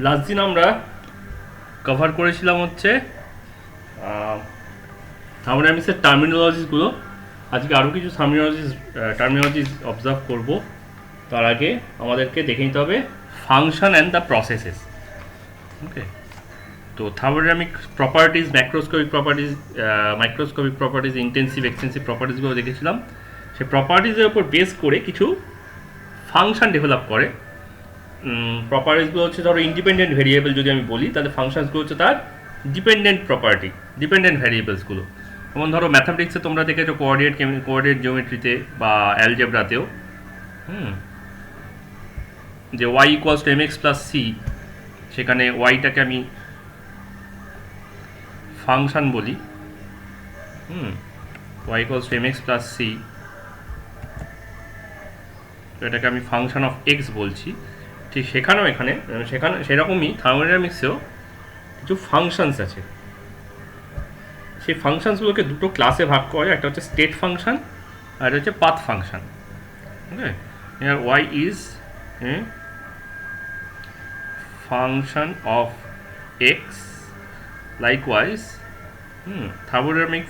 Last দিন আমরা cover করেছিলাম হচ্ছে থার্মোডাইনামিক্সের টার্মিনোলজিসগুলো। আজকে আরও কিছু টার্মিনোলজিস অবজার্ভ করব। তার আগে আমাদেরকে দেখে নিতে হবে function and the processes. Okay, তো thermodynamic properties, microscopic properties, intensive extensive প্রপার্টিজগুলো দেখেছিলাম। সেই প্রপার্টিজের উপর বেস করে কিছু ফাংশন ডেভেলপ করে। প্রপার্টিসগুলো হচ্ছে, ধরো ইন্ডিপেন্ডেন্ট ভেরিয়েবল যদি আমি বলি, তাহলে ফাংশনসগুলো হচ্ছে তার ডিপেন্ডেন্ট প্রপার্টি, ডিপেন্ডেন্ট ভ্যারিয়েবলসগুলো। যেমন ধরো ম্যাথামেটিক্সে তোমরা দেখেছো কোঅর্ডিনেট জিওমেট্রিতে বা অ্যালজেব্রাতেও যে y equals to m x plus c, সেখানে ওয়াইটাকে আমি ফাংশন বলি, y equals to m x plus c, তো এটাকে আমি ফাংশন অফ এক্স বলছি। ঠিক সেখানে সেরকমই থার্মোডাইনামিক্সেও কিছু ফাংশনস আছে। সেই ফাংশনসগুলোকে দুটো ক্লাসে ভাগ করা যায়, একটা হচ্ছে স্টেট ফাংশন আর একটা হচ্ছে path function. Okay, here y is a function of x, likewise thermodynamic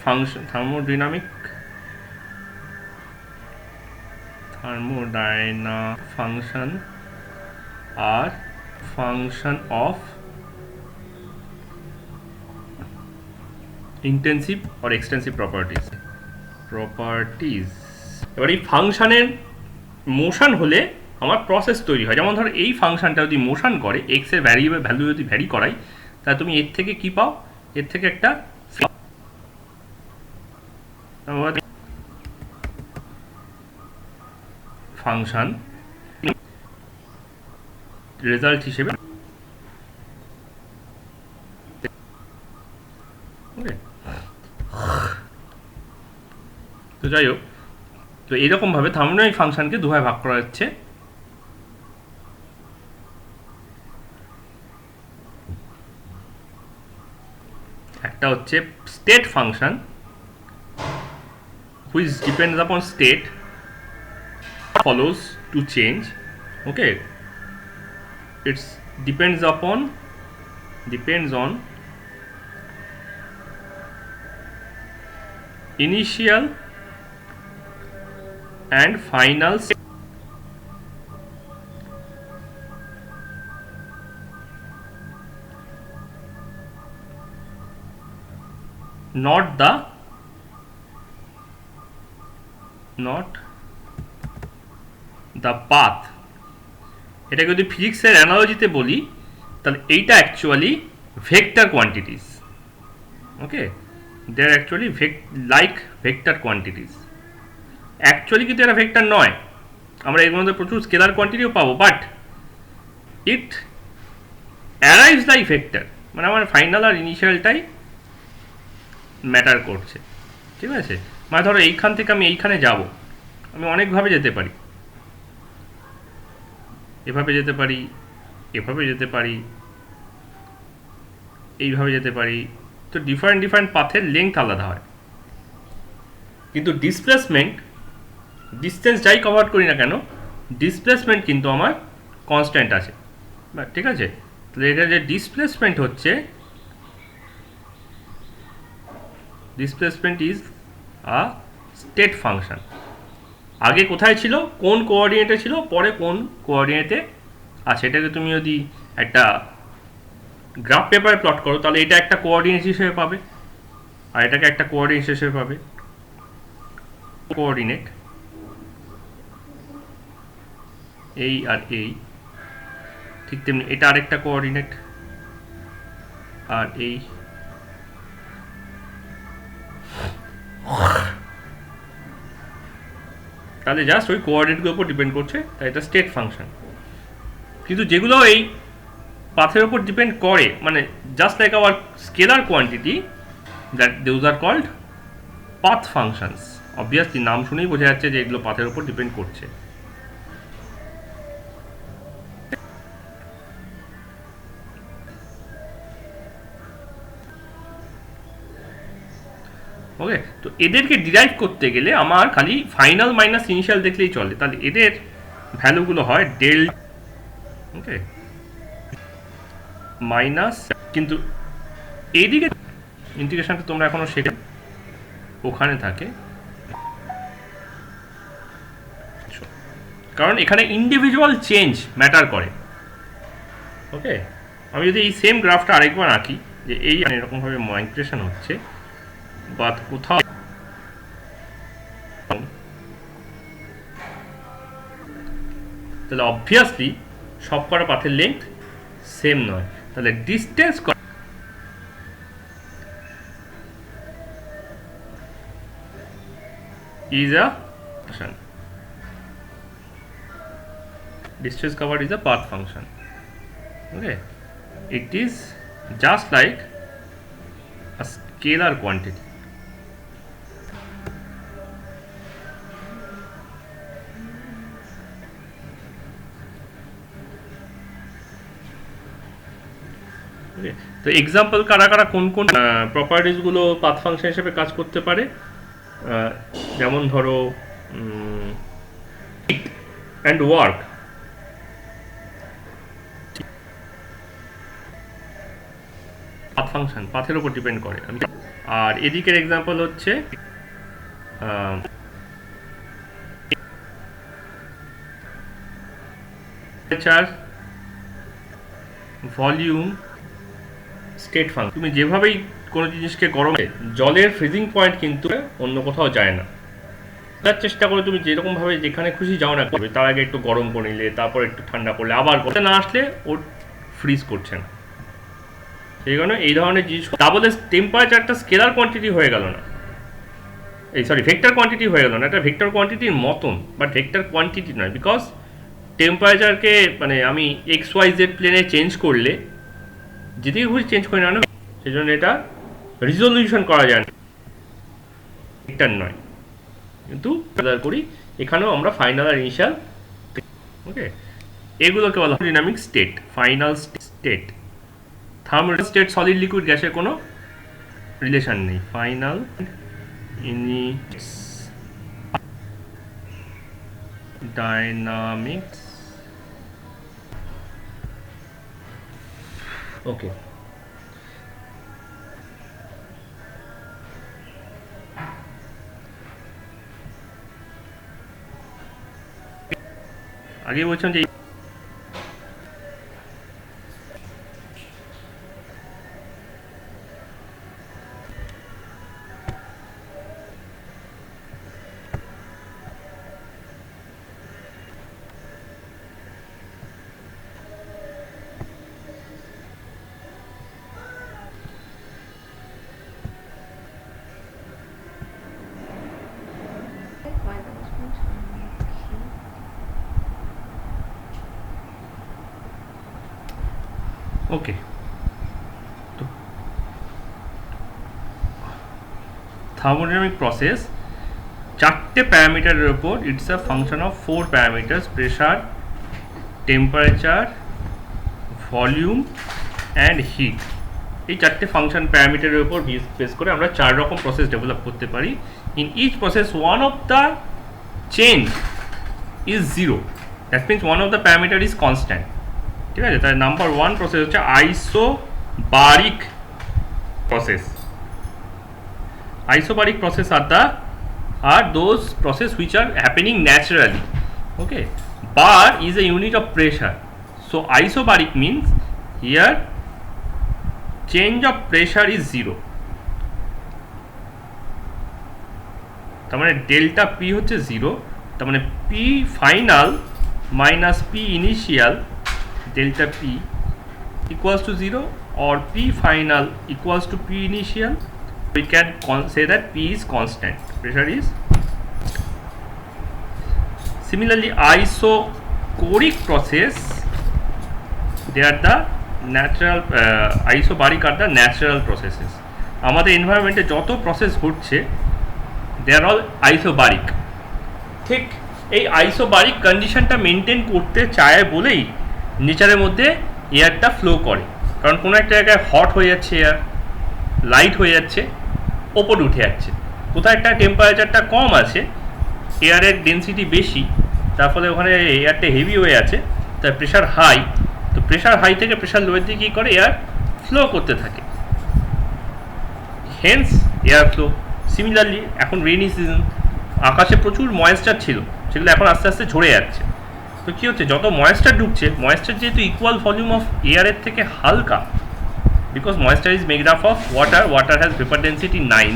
function are function of intensive আর এক্সটেন্সিভ প্রপার্টিজ। এবার এই ফাংশনের মোশন হলে আমার প্রসেস তৈরি হয়। যেমন ধরো এই ফাংশনটা যদি মোশন করে, এক্স এর ভ্যালু যদি ভ্যারি করাই, তাহলে তুমি এর থেকে কি পাও? এর থেকে একটা ফাংশন রেজাল্ট হিসেবে। তো যাই হোক, তো এইরকমভাবে থার্মোডাইনামিক ফাংশনকে দুভাবে ভাগ করা হচ্ছে। একটা হচ্ছে state function, which depends upon state, follows to change. Okay, it depends on initial and final state. not the path. এটা যদি ফিজিক্সের অ্যানালজিতে বলি, তাহলে এইটা actually vector quantities. Okay, they are actually like vector quantities. Actually কিন্তু এটা vector নয়, আমরা এর মধ্যে প্রচুর স্কেলার কোয়ান্টিটিও পাবো, but it arrives like vector, মানে আমার ফাইনাল আর ইনিশিয়ালটাই ম্যাটার করছে। ঠিক আছে, মানে ধরো এইখান থেকে আমি এইখানে যাব, আমি অনেকভাবে যেতে পারি, এভাবে যেতে পারি, এভাবে যেতে পারি, এইভাবে যেতে পারি। তো ডিফারেন্ট পাথের লেংথ আলাদা হয়, কিন্তু ডিস্টেন্স যাই কভার করি না কেন, ডিসপ্লেসমেন্ট কিন্তু আমার কনস্ট্যান্ট আছে। ঠিক আছে, তাহলে এটা যে displacement is a state function. আগে কোথায় ছিল, কোন কোঅর্ডিনেটে ছিল, পরে কোন কোঅর্ডিনেটে আছে। এটাকে তুমি যদি একটা গ্রাফ পেপারে প্লট করো, তাহলে এটা একটা কোঅর্ডিনেট হিসেবে পাবে, আর এটাকে একটা কোঅর্ডিনেট হিসেবে পাবে। কোঅর্ডিনেট এই আর এই, ঠিক তেমনি এটা আরেকটা কোঅর্ডিনেট, আর এই তাহলে জাস্ট ওই কোঅর্ডিনেটগুলোর উপর ডিপেন্ড করছে, তাই এটা স্টেট ফাংশন। কিন্তু যেগুলো এই পাথের উপর ডিপেন্ড করে, মানে just like our scalar quantity, that those are called path functions. Obviously নাম শুনেই বোঝা যাচ্ছে যে এগুলো পাথের উপর ডিপেন্ড করছে। ওকে, তো এদেরকে ডিরাইভ করতে গেলে আমার খালি ফাইনাল মাইনাস ইনিশিয়াল দেখলেই চলে, তাহলে এদের ভ্যালুগুলো হয় ডেল। ওকে, মাইনাস, কিন্তু এইদিকে ইন্টিগ্রেশনটা তোমরা এখনো শেখা, ওখানে থাকে, কারণ এখানে ইন্ডিভিজুয়াল চেঞ্জ ম্যাটার করে। ওকে, আমি যদি এই সেম গ্রাফটা আরেকবার আঁকি, যে এই এরকমভাবে মাইগ্রেশন হচ্ছে, বা কোথাও তাহলে অবভিয়াসলি সব কটা পাথের লেন্থ সেম নয়, তাহলে distance is a function. Distance covered is a path function. Okay, it is just like a scalar quantity. Okay, তো এক্সাম্পল কারা কারা কোন কোন প্রপার্টিসগুলো পাথ ফাংশন হিসেবে কাজ করতে পারে, যেমন ধরো অ্যান্ড ওয়ার্ক, পাথ ফাংশন পাথের উপর ডিপেন্ড করে। আর এদিকের এক্সাম্পল হচ্ছে টেম্পারেচার, ভলিউম, স্টেট ফাংশন। তুমি যেভাবেই কোনো জিনিসকে গরমে, জলের ফ্রিজিং পয়েন্ট কিন্তু অন্য কোথাও যায় না। তার চেষ্টা করে তুমি যেরকমভাবে যেখানে খুশি যাও না করবে, তার আগে একটু গরম করে নিলে, তারপর একটু ঠান্ডা করলে, আবার করতে না আসলে ওর ফ্রিজ করছে না। সেই কারণে এই ধরনের জিনিস, তা বলে টেম্পারেচারটা স্কেলার কোয়ান্টিটি হয়ে গেল না, ভেক্টর কোয়ান্টিটি হয়ে গেল না, এটা ভেক্টর কোয়ান্টিটির মতন, বাট ভেক্টর কোয়ান্টিটি নয়। বিকজ টেম্পারেচারকে মানে আমি এক্স ওয়াই জেড প্লেনে চেঞ্জ করলে যেদিকে খুশি চেঞ্জ করি না, সেই জন্য এটা রিজলিউশন করা যায় না, ভেক্টর নয়। কিন্তু করি এখানেও আমরা ফাইনাল আর ইনিশিয়াল, ওকে, এগুলোকে বলা হয় dynamic state, final state. Thermodynamic state solid liquid গ্যাসের কোনো রিলেশন নেই। ফাইনাল ডাইনামিক্স, ওকে। আগে বলছিলাম যে ওকে, তো থার্মোডাইনামিক প্রসেস চারটে প্যারামিটারের উপর, it's a function of 4 parameters, pressure, temperature, volume and heat. এই চারটে ফাংশন প্যারামিটারের উপর বেস করে আমরা 4 রকম প্রসেস ডেভেলপ করতে পারি। In each process one of the change is zero, that means one of the parameter is constant. ঠিক আছে, তাই নাম্বার 1 প্রসেস হচ্ছে isobaric process. Isobaric process are those process which are happening naturally. Okay, bar is a unit of pressure, so isobaric means here change of pressure is zero. তার মানে delta P হচ্ছে zero, তার মানে P final minus P initial, delta p equals to 0 or p final equals to p initial. We can say that p is constant, pressure is. Similarly, isobaric process, they are the natural, isobaric are the natural processes. আমাদের এনভায়রনমেন্টে যত process ঘটছে they are all isobaric. ঠিক এই isobaric কন্ডিশনটা maintain করতে চায় বলেই নেচারের মধ্যে এয়ারটা ফ্লো করে। কারণ কোনো একটা জায়গায় হট হয়ে যাচ্ছে এয়ার, লাইট হয়ে যাচ্ছে, ওপরে উঠে যাচ্ছে। কোথাও একটা টেম্পারেচারটা কম আছে, এয়ারের ডেন্সিটি বেশি, তার ফলে ওখানে এয়ারটা হেভি হয়ে আছে, তার প্রেশার হাই, তো প্রেশার হাই থেকে প্রেশার লোয়ের দিকে কী করে, এয়ার ফ্লো করতে থাকে, হেন্স এয়ার ফ্লো। সিমিলারলি এখন রেইনি সিজন, আকাশে প্রচুর ময়েশ্চার ছিল, সেগুলো এখন আস্তে আস্তে ঝরে যাচ্ছে। তো কী হচ্ছে, যত ময়েশ্চার ঢুকছে, ময়েশ্চার যেহেতু ইকুয়াল ভলিউম অফ এয়ারের থেকে হালকা, because moisture is made up of water, water has vapour density 9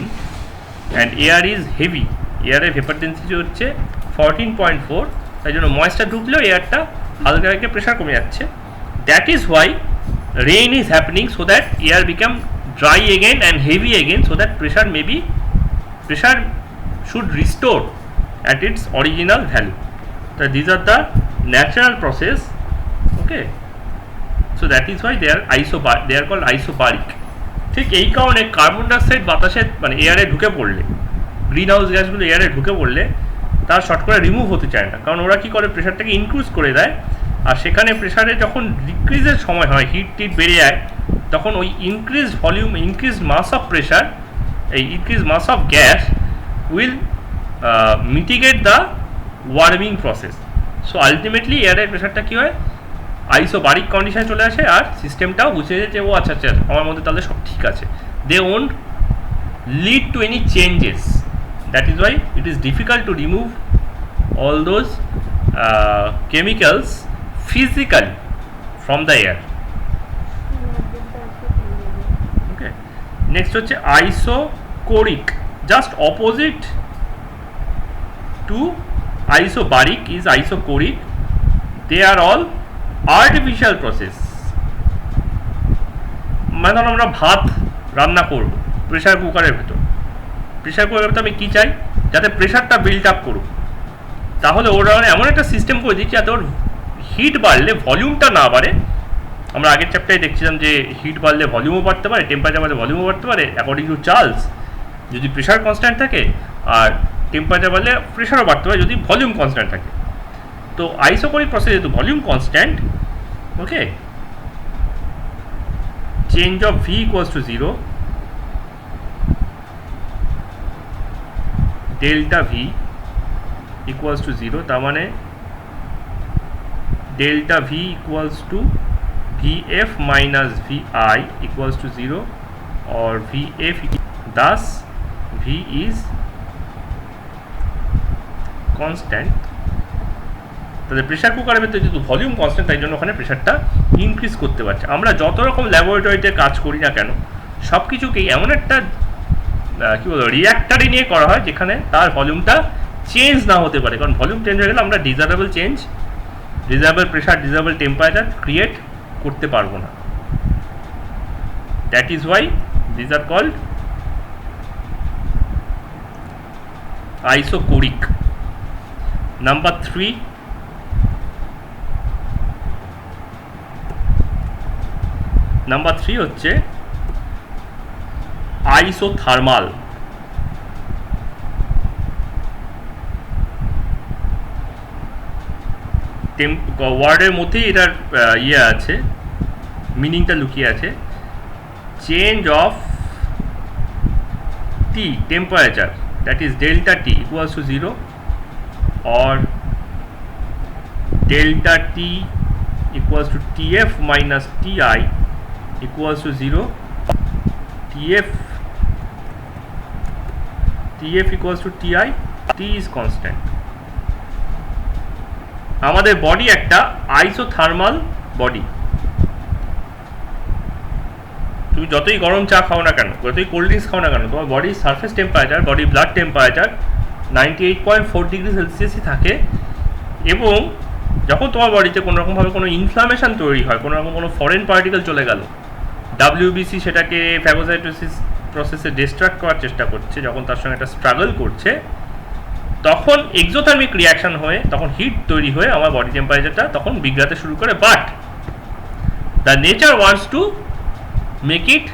and air is heavy, এয়ারের ভেপার ডেন্সিটি হচ্ছে 14.4, তাই জন্য ময়েশ্চার ঢুকলেও এয়ারটা হালকা রেখে প্রেশার কমে যাচ্ছে। That is why rain is happening, so that air become dry again and heavy again, so that pressure should restore at its original value. So these are the natural process, okay, so that is why they are called isobaric. ঠিক এই কারণে carbon dioxide বাতাসে মানে এয়ারে ঢুকে পড়লে, green house গ্যাসগুলো এয়ারে ঢুকে পড়লে তার শর্ট করে রিমুভ হতে চায় না, কারণ ওরা কী করে, প্রেশারটাকে ইনক্রিজ করে দেয়। আর সেখানে প্রেশারে যখন ডিক্রিজের সময় হয়, হিট বেড়ে যায়, তখন ওই increase volume, increase mass of pressure, এই increase mass of gas will mitigate the warming process. So ultimately এয়ারের প্রেশারটা কী হয়, আইসোবারিক কন্ডিশনে চলে আসে, আর সিস্টেমটাও বুঝে যায় যে ও আচ্ছা আচ্ছা আমার মধ্যে তাহলে সব ঠিক আছে। They won't lead to any changes, that is why it is difficult to remove all those chemicals physically from the air. Okay, next হচ্ছে isocoric, just opposite to isobaric is isocoric. They are all artificial process. মানে ধরো আমরা ভাত রান্না করব pressure কুকারের ভেতর, pressure কুকারের ভেতর আমি কী চাই, যাতে প্রেশারটা বিল্ড আপ করুক, তাহলে ওরা এমন একটা সিস্টেম করে দিচ্ছি যাতে ওর হিট বাড়লে ভলিউমটা না বাড়ে। আমরা আগের চ্যাপ্টারে দেখছিলাম যে হিট বাড়লে ভলিউমও বাড়তে পারে, টেম্পারেচার বাড়লে ভলিউমও বাড়তে পারে অ্যাকর্ডিং টু চার্লস, যদি প্রেশার কনস্ট্যান্ট থাকে, আর টেম্পারেচার বাড়লে প্রেশারও বাড়তে পারে যদি ভলিউম কনস্ট্যান্ট থাকে। তো আইসোকরিক প্রসেস যেহেতু volume constant, okay, change of V equals to 0, delta V equals to 0, তার মানে delta V equals to Vf minus Vi equals to 0, or Vf, thus V is constant. তাহলে pressure কুকারের ভেতরে যেহেতু volume constant, তাই জন্য ওখানে প্রেশারটা ইনক্রিজ করতে পারছে। আমরা যত রকম ল্যাবরেটরিতে কাজ করি না কেন, সব কিছুকেই এমন একটা কী বলবো রিয়াক্টারে নিয়ে করা হয় যেখানে তার ভলিউমটা চেঞ্জ না হতে পারে, কারণ ভলিউম চেঞ্জ হয়ে গেলে আমরা desirable change, desirable pressure, desirable temperature create করতে পারবো না। That is why these are called isochoric. Number 3, number 3 হচ্ছে আইসোথার্মাল। ওয়ার্ডের মধ্যেই এটার ইয়ে আছে, মিনিংটা লুকিয়ে আছে। Change of T temperature, that is delta T equals to 0, or delta T equals to Tf minus Ti equals to 0. Tf equals to Ti, T is constant. আমাদের বডি একটা আইসোথার্মাল বডি। তুমি যতই গরম চা খাও না কেন, যতই কোল্ড ড্রিঙ্কস খাও না কেন, তোমার বডির সারফেস টেম্পারেচার, বডির ব্লাড টেম্পারেচার 98.4 ডিগ্রি সেলসিয়াসই থাকে। এবং যখন তোমার বডিতে কোনো রকমভাবে কোনো ইনফ্লামেশন তৈরি হয়, কোনো রকম কোনো ফরেন পার্টিকেল চলে গেল, ডাব্লিউবিসি সেটাকে ফ্যাগোসাইটোসিস প্রসেসে ডিস্ট্রাক্ট করার চেষ্টা করছে, যখন তার সঙ্গে একটা স্ট্রাগল করছে, তখন এক্সোথার্মিক রিয়াকশন হয়ে তখন হিট তৈরি হয়ে আমার বডি টেম্পারেচারটা তখন বিগড়াতে শুরু করে। But the nature wants to make it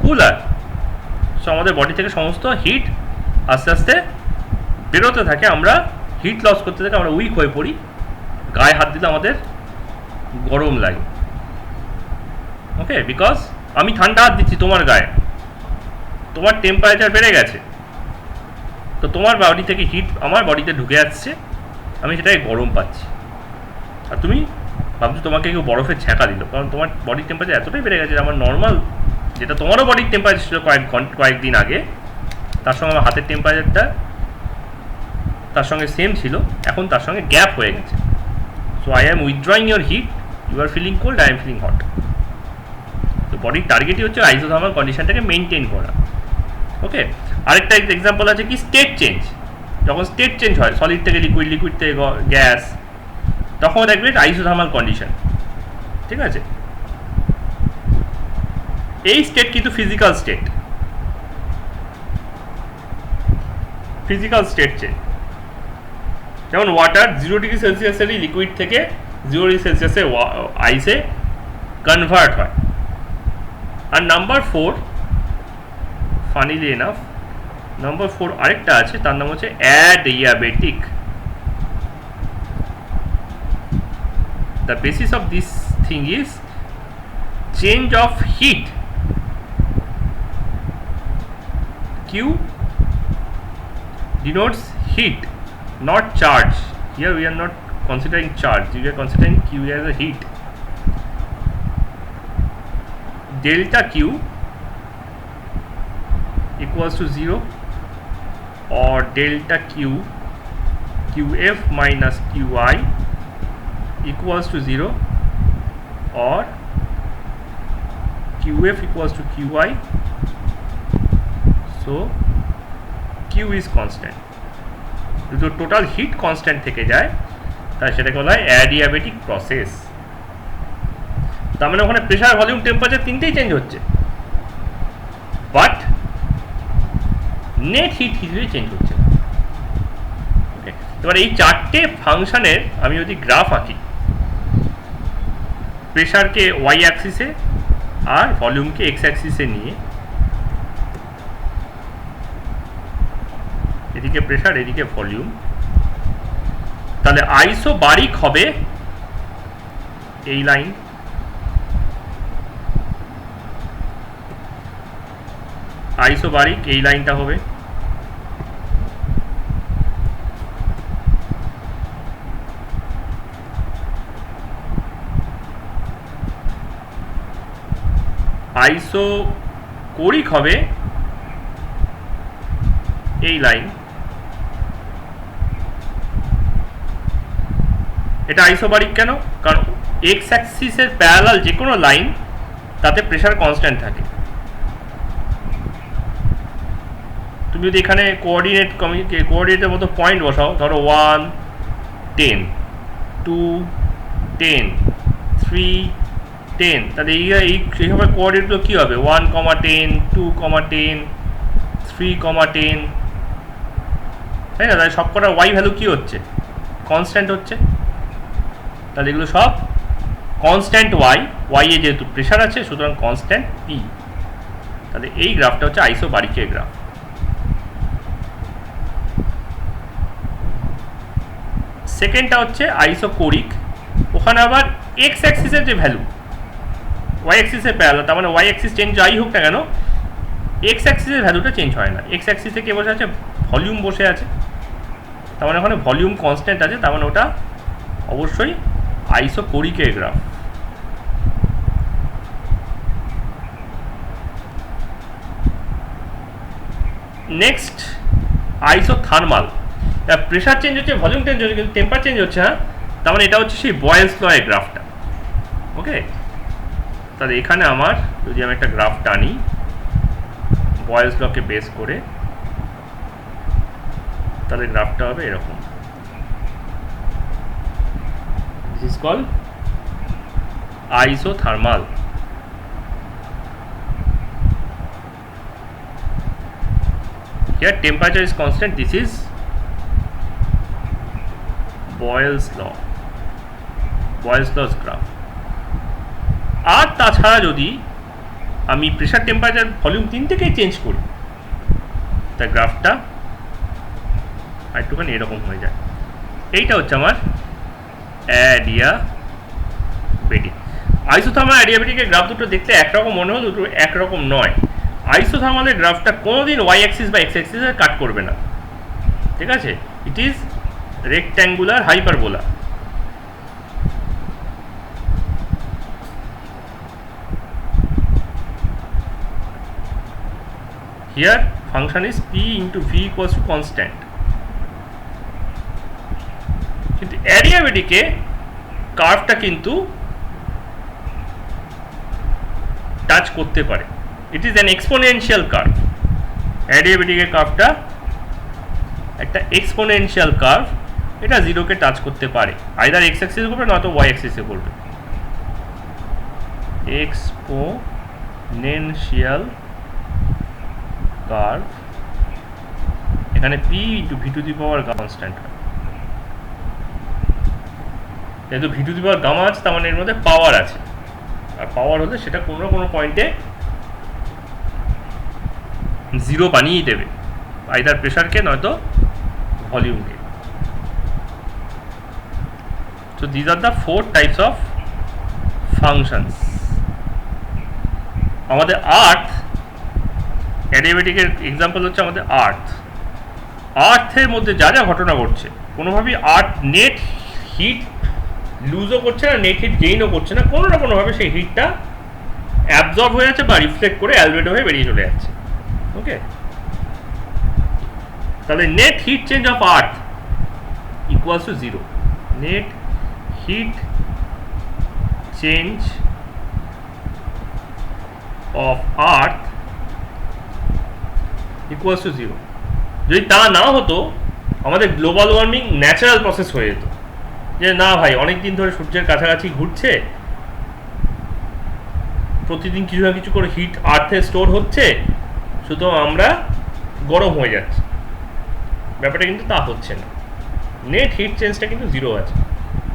cooler. So আমাদের বডি থেকে সমস্ত হিট আস্তে আস্তে বেরোতে থাকে, আমরা হিট লস করতে থাকে, আমরা উইক হয়ে পড়ি, গায়ে হাত দিলে আমাদের গরম লাগে। ওকে, বিকজ আমি ঠান্ডা হাত দিচ্ছি তোমার গায়ে, তোমার টেম্পারেচার বেড়ে গেছে, তো তোমার বডি থেকে হিট আমার বডিতে ঢুকে যাচ্ছে, আমি সেটাকে গরম পাচ্ছি, আর তুমি ভাবছো তোমাকে কেউ বরফের ছ্যাঁকা দিল, কারণ তোমার বডির টেম্পারেচার এতটাই বেড়ে গেছে, আমার নর্মাল যেটা তোমারও বডির টেম্পারেচার ছিল কয়েকদিন আগে, তার সঙ্গে আমার হাতের টেম্পারেচারটা তার সঙ্গে সেম ছিল, এখন তার সঙ্গে গ্যাপ হয়ে গেছে। So I am withdrawing your heat, you are feeling cold, I am feeling hot. তো বডির টার্গেটই হচ্ছে আইসোথার্মাল কন্ডিশনটাকে মেনটেন করা। ওকে, আরেকটা এক্সাম্পল আছে কি স্টেট চেঞ্জ। যখন স্টেট চেঞ্জ হয় সলিড থেকে লিকুইড, লিকুইড থেকে গ্যাস, তখন দেখবে আইসোথার্মাল কন্ডিশন। ঠিক আছে, এই স্টেট কিন্তু physical state, physical state change. যেমন ওয়াটার 0 ডিগ্রি সেলসিয়াসেরই লিকুইড থেকে 0 ডিগ্রি সেলসিয়াসে আইসে কনভার্ট হয়। আর নাম্বার 4, ফানিলি এনাফ, নাম্বার 4 আরেকটা আছে, তার নাম হচ্ছে adiabatic. The basis of this thing is change of heat. Q denotes heat, not charge. Here we are not considering charge, we are considering Q as a heat. Delta Q equals to 0, or delta Q, QF minus QI equals to 0, or QF equals to QI, so Q is constant. যদি total hit constant থেকে যায় তাহলে সেটাকে বলা হয় adiabatic process. তার মানে ওখানে প্রেশার, ভলিউম, টেম্পারেচার তিনটেই চেঞ্জ হচ্ছে, বাট নেট হিট কিছুই চেঞ্জ হচ্ছে। ওকে, এবার এই চারটে ফাংশনের আমি যদি গ্রাফ আঁকি, প্রেশারকে ওয়াই অ্যাক্সিসে আর ভলিউমকে এক্স অ্যাক্সিসে নিয়ে, এদিকে প্রেশার এদিকে ভলিউম, তাহলে আইসোবারিক হবে এই লাইন, আইসোবারিক এই লাইনটা হবে, আইসোকোরিক হবে এই লাইন। এটা আইসোবারিক কেন? কারণ এক্স অ্যাক্সিসের প্যারালাল যে কোনো লাইন তাতে প্রেশার কনস্ট্যান্ট থাকে। তুমি যদি এখানে কোঅর্ডিনেটের মতো পয়েন্ট বসাও, ধরো 1, 10, 2, 10, 3, 10, তাহলে এইভাবে কোঅর্ডিনেটগুলো কী হবে? 1, 10, 2, 10, 3, 10, তাই না? তাহলে সব কটার ওয়াই ভ্যালু কী হচ্ছে? কনস্ট্যান্ট হচ্ছে। তাহলে এগুলো সব কনস্ট্যান্ট ওয়াই এ যেহেতু প্রেশার আছে সুতরাং কনস্ট্যান্ট পি। তাহলে এই গ্রাফটা হচ্ছে আইসোবারিকের গ্রাফ। সেকেন্ডটা হচ্ছে আইসোকোরিক, ওখানে আবার এক্স অ্যাক্সিসের যে ভ্যালু ওয়াই অ্যাক্সিসের প্যারালাল, তার মানে ওয়াই অ্যাক্সিস চেঞ্জ যাই হোক না কেন এক্স অ্যাক্সিসের ভ্যালুটা চেঞ্জ হয় না। এক্স অ্যাক্সিসে কে বসে আছে? ভলিউম বসে আছে, তার মানে ওখানে ভলিউম কনস্ট্যান্ট আছে, তার মানে ওটা অবশ্যই আইসোকোরিকের graph. Next isothermal, pressure change হচ্ছে, ভলিউম চেঞ্জ হচ্ছে, কিন্তু টেম্পার চেঞ্জ হচ্ছে। হ্যাঁ, তার মানে এটা হচ্ছে সেই বয়েলস ল এর গ্রাফটা। ওকে, তাহলে এখানে আমার যদি আমি একটা গ্রাফ টানি বয়েলস লকে বেস করে, তাহলে গ্রাফটা হবে এরকম। This is called isothermal. Here temperature is constant, this is Boyle's law, Boyle's law's graph। আর তাছাড়া যদি আমি প্রেশার, টেম্পারেচার, ভলিউম তিনটেকেই চেঞ্জ করি তার গ্রাফটা একটুখানি এরকম হয়ে যায়। এইটা হচ্ছে আমার অ্যাডিয়াবেটিক। আইসোথার্মাল অ্যাডিয়াবেটিকের গ্রাফ দুটো দেখতে একরকম মনে হয়, দুটো একরকম নয়। আইসোথার্মালের গ্রাফটা কোনোদিন ওয়াই অ্যাক্সিস বা এক্স অ্যাক্সিসে কাট করবে না, ঠিক আছে? It is rectangular hyperbola. here function is p into v equals to constant. কিন্তু অ্যাডিয়াবেটিকে কার্ভটা কিন্তু টাচ করতে পারে। It is an exponential curve. অ্যাডিয়াবেটিকের কার্ভটা একটা এক্সপোনেনশিয়াল কার্ভ, এটা জিরোকে টাচ করতে পারে, আইদার এক্স অ্যাক্সিসে করবে নয়তো ওয়াই অ্যাক্সিসে করবে। এক্সপোনেনশিয়াল কার্ভ, এখানে P into V to the power constant হয়, যেহেতু V to the power gamma আছে তার মানে এর মধ্যে পাওয়ার আছে, আর পাওয়ার হলে সেটা কোনো না কোনো পয়েন্টে জিরো বানিয়েই দেবে, আইদার প্রেশারকে নয়তো ভলিউমকে। So these are the 4 types of functions. আমাদের আর্থ, অ্যাডিয়াবেটিকের এক্সাম্পল হচ্ছে আমাদের আর্থের মধ্যে যা যা ঘটনা ঘটছে, কোনোভাবেই আর্থ নেট হিট লুজও করছে না, নেট হিট গেইনও করছে না, কোনো না কোনোভাবে সেই হিটটা অ্যাবজর্ব হয়ে যাচ্ছে বা রিফ্লেক্ট করে অ্যালবেডো হয়ে বেরিয়ে চলে যাচ্ছে। ওকে, তাহলে net heat change of earth equals to 0। Net heat change of earth equals to 0। যদি তা না হতো আমাদের গ্লোবাল ওয়ার্মিং ন্যাচারাল প্রসেস হয়ে যেত, যে না ভাই অনেক দিন ধরে সূর্যের কাছাকাছি ঘুরছে, প্রতিদিন কিছু না কিছু করে হিট আর্থে স্টোর হচ্ছে, শুধু আমরা গরম হয়ে যাচ্ছে। ব্যাপারটা কিন্তু তা হচ্ছে না, নেট হিট চেঞ্জটা কিন্তু 0 আছে।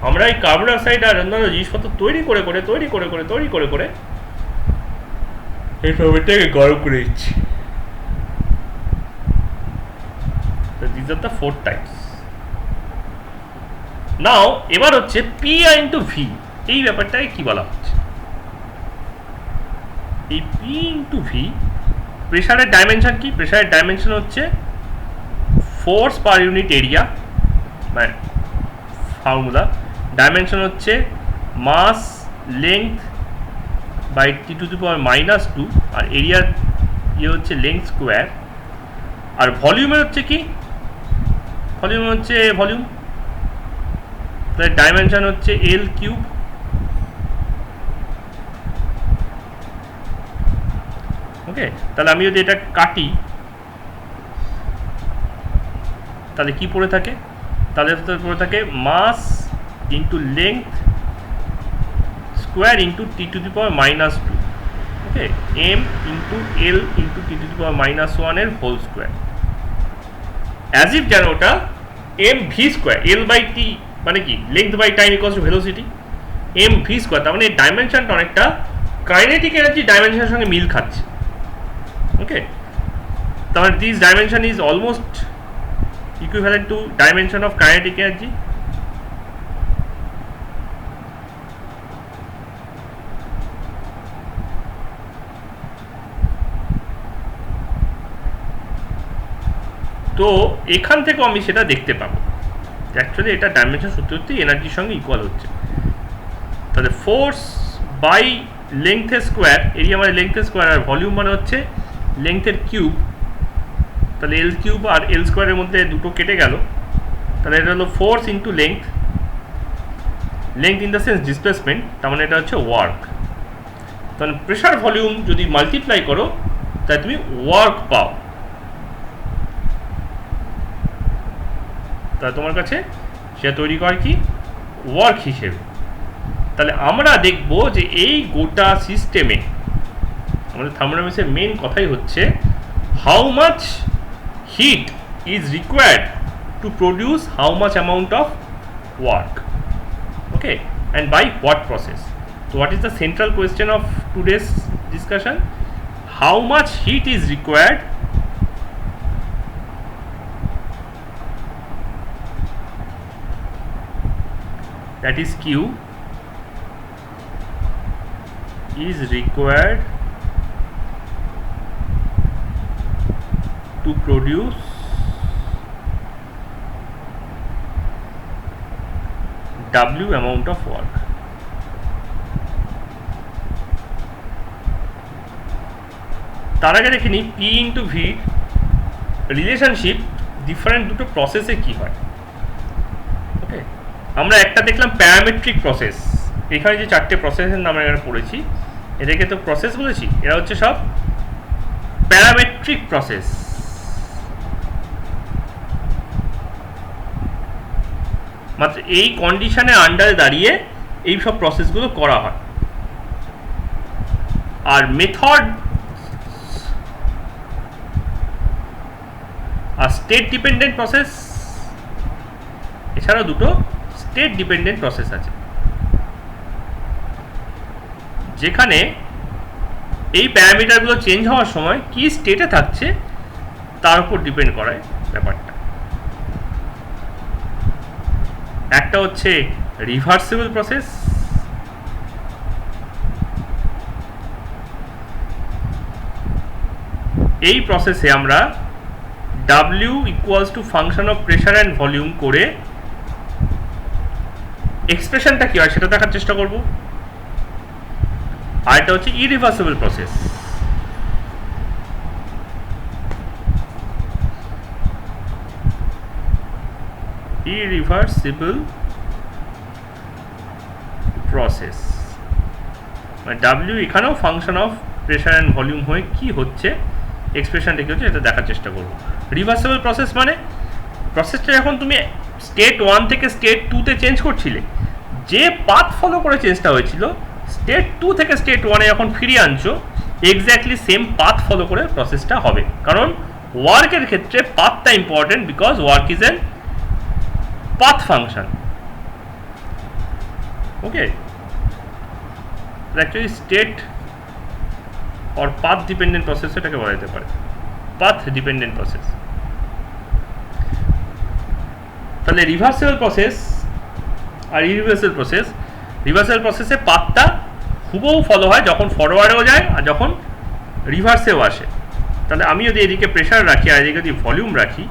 আমরা এই কার্বন ডাইঅক্সাইড আর অন্যান্য জিনিসপত্র তৈরি করে এই প্রবৃত্তিকে গরম করে দিচ্ছি। These are the 4 types. নাও এবার হচ্ছে পি ইন্টু ভি, এই ব্যাপারটাকে কি বলা হচ্ছে? এই পি ইন্টু ভি, প্রেশারের ডাইমেনশন কি? প্রেশারের ডাইমেনশন হচ্ছে ফোর্স পার ইউনিট এরিয়া, মানে ফর্মুলা। ডাইমেনশন হচ্ছে mass length by T to the power -2, আর এরিয়ার হচ্ছে লেংথ স্কোয়ার। আর ভলিউমের হচ্ছে কি? ভলিউম হচ্ছে ভলিউম, তাহলে ডাইমেনশন হচ্ছে এল কিউব। ওকে, তাহলে আমি যদি এটা কাটি তাহলে কি পড়ে থাকে? তাহলে পড়ে থাকে mass into length square into T to the power -2। Okay, M into L into T to the power -1 এর হোল স্কোয়ার। অ্যাজ ইফ যেন ওটা M V square, L by T মানে কি length by time equals to velocity, M V square. তার মানে এই ডাইমেনশনটা অনেকটা kinetic energy ডাইমেনশনের সঙ্গে মিল খাচ্ছে। ওকে, তার মানে this dimension is almost equivalent to dimension of kinetic energy. তো এখান থেকেও আমি সেটা দেখতে পাবো অ্যাকচুয়ালি এটা ডাইমেনশন সত্যি সত্যি এনার্জির সঙ্গে ইকুয়াল হচ্ছে। তাহলে ফোর্স বাই লেংথের স্কোয়ার, এরিয়া মানে লেংথের স্কোয়ার, আর ভলিউম মানে হচ্ছে লেংথের কিউব। তাহলে এল কিউব আর এল স্কোয়ারের মধ্যে দুটো কেটে গেল, তাহলে এটা হলো force into length, length in the sense displacement, তার মানে এটা হচ্ছে ওয়ার্ক। তাহলে প্রেশার ভলিউম যদি মাল্টিপ্লাই করো তাহলে তুমি ওয়ার্ক পাও, তাহলে তোমার কাছে সেটা তৈরি করে কি ওয়ার্ক হিসেবে। তাহলে আমরা দেখব যে এই গোটা সিস্টেমে আমাদের থার্মোডাইনামিক্সের মেন কথাই হচ্ছে how much heat is required to produce how much amount of work, okay, and by what process. So what is the central question of today's discussion? How much heat is required that is Q is required to produce W amount of work. তার আগে দেখে নিই P into V relationship different দুটো প্রসেসে কি হয়। ওকে, আমরা একটা দেখলাম প্যারামেট্রিক প্রসেস। এখানে যে চারটে প্রসেসের নাম এখানে পড়েছি, এটাকে তো প্রসেস বলেছি, এরা হচ্ছে সব প্যারামেট্রিক প্রসেস। মাত্র এই কন্ডিশনে আন্ডারে দাঁড়িয়ে এই সব প্রসেসগুলো করা হয়। আর মেথড আর স্টেট ডিপেন্ডেন্ট প্রসেস, এছাড়াও দুটো স্টেট ডিপেন্ডেন্ট প্রসেস আছে, যেখানে এই প্যারামিটারগুলো চেঞ্জ হওয়ার সময় কি স্টেটে থাকছে তার উপর ডিপেন্ড করায় ব্যাপারটা। একটা হচ্ছে রিভার্সিবল প্রসেস, এই প্রসেসে আমরা W equals to function of pressure and volume করে এক্সপ্রেশনটা কি হয় সেটা দেখার চেষ্টা করব। আর এটা হচ্ছে ইরিভার্সিবল প্রসেস। ইরিভার্সিবল প্রসেস মানে W এখানেও function of pressure and volume হয়ে কি হচ্ছে, এক্সপ্রেশনটা কি হচ্ছে এটা দেখার চেষ্টা করবো। রিভার্সিবল প্রসেস মানে প্রসেসটা যখন তুমি স্টেট 1 থেকে স্টেট 2-তে চেঞ্জ করছিলে, যে পাথ ফলো করে চেঞ্জটা হয়েছিল স্টেট 2 থেকে স্টেট 1-এ যখন ফিরিয়ে আনছো, এক্স্যাক্টলি সেম পাথ ফলো করে প্রসেসটা হবে। কারণ ওয়ার্কের ক্ষেত্রে পাথটা important, because work is an path function. Okay, actually state और পাথ ডিপেন্ডেন্ট প্রসেস এটাকে বলা যেতে পারে, পাথ ডিপেন্ডেন্ট প্রসেস। তাহলে রিভার্সিবল প্রসেস আর ইরিভার্সিবল প্রসেস, রিভার্সিবল প্রসেসে পাথটা হুবহু ফলো হয় যখন ফরওয়ার্ডেও যায় আর যখন রিভার্সেও আসে। তাহলে আমি যদি এদিকে প্রেশার রাখি আর এদিকে যদি ভলিউম রাখি,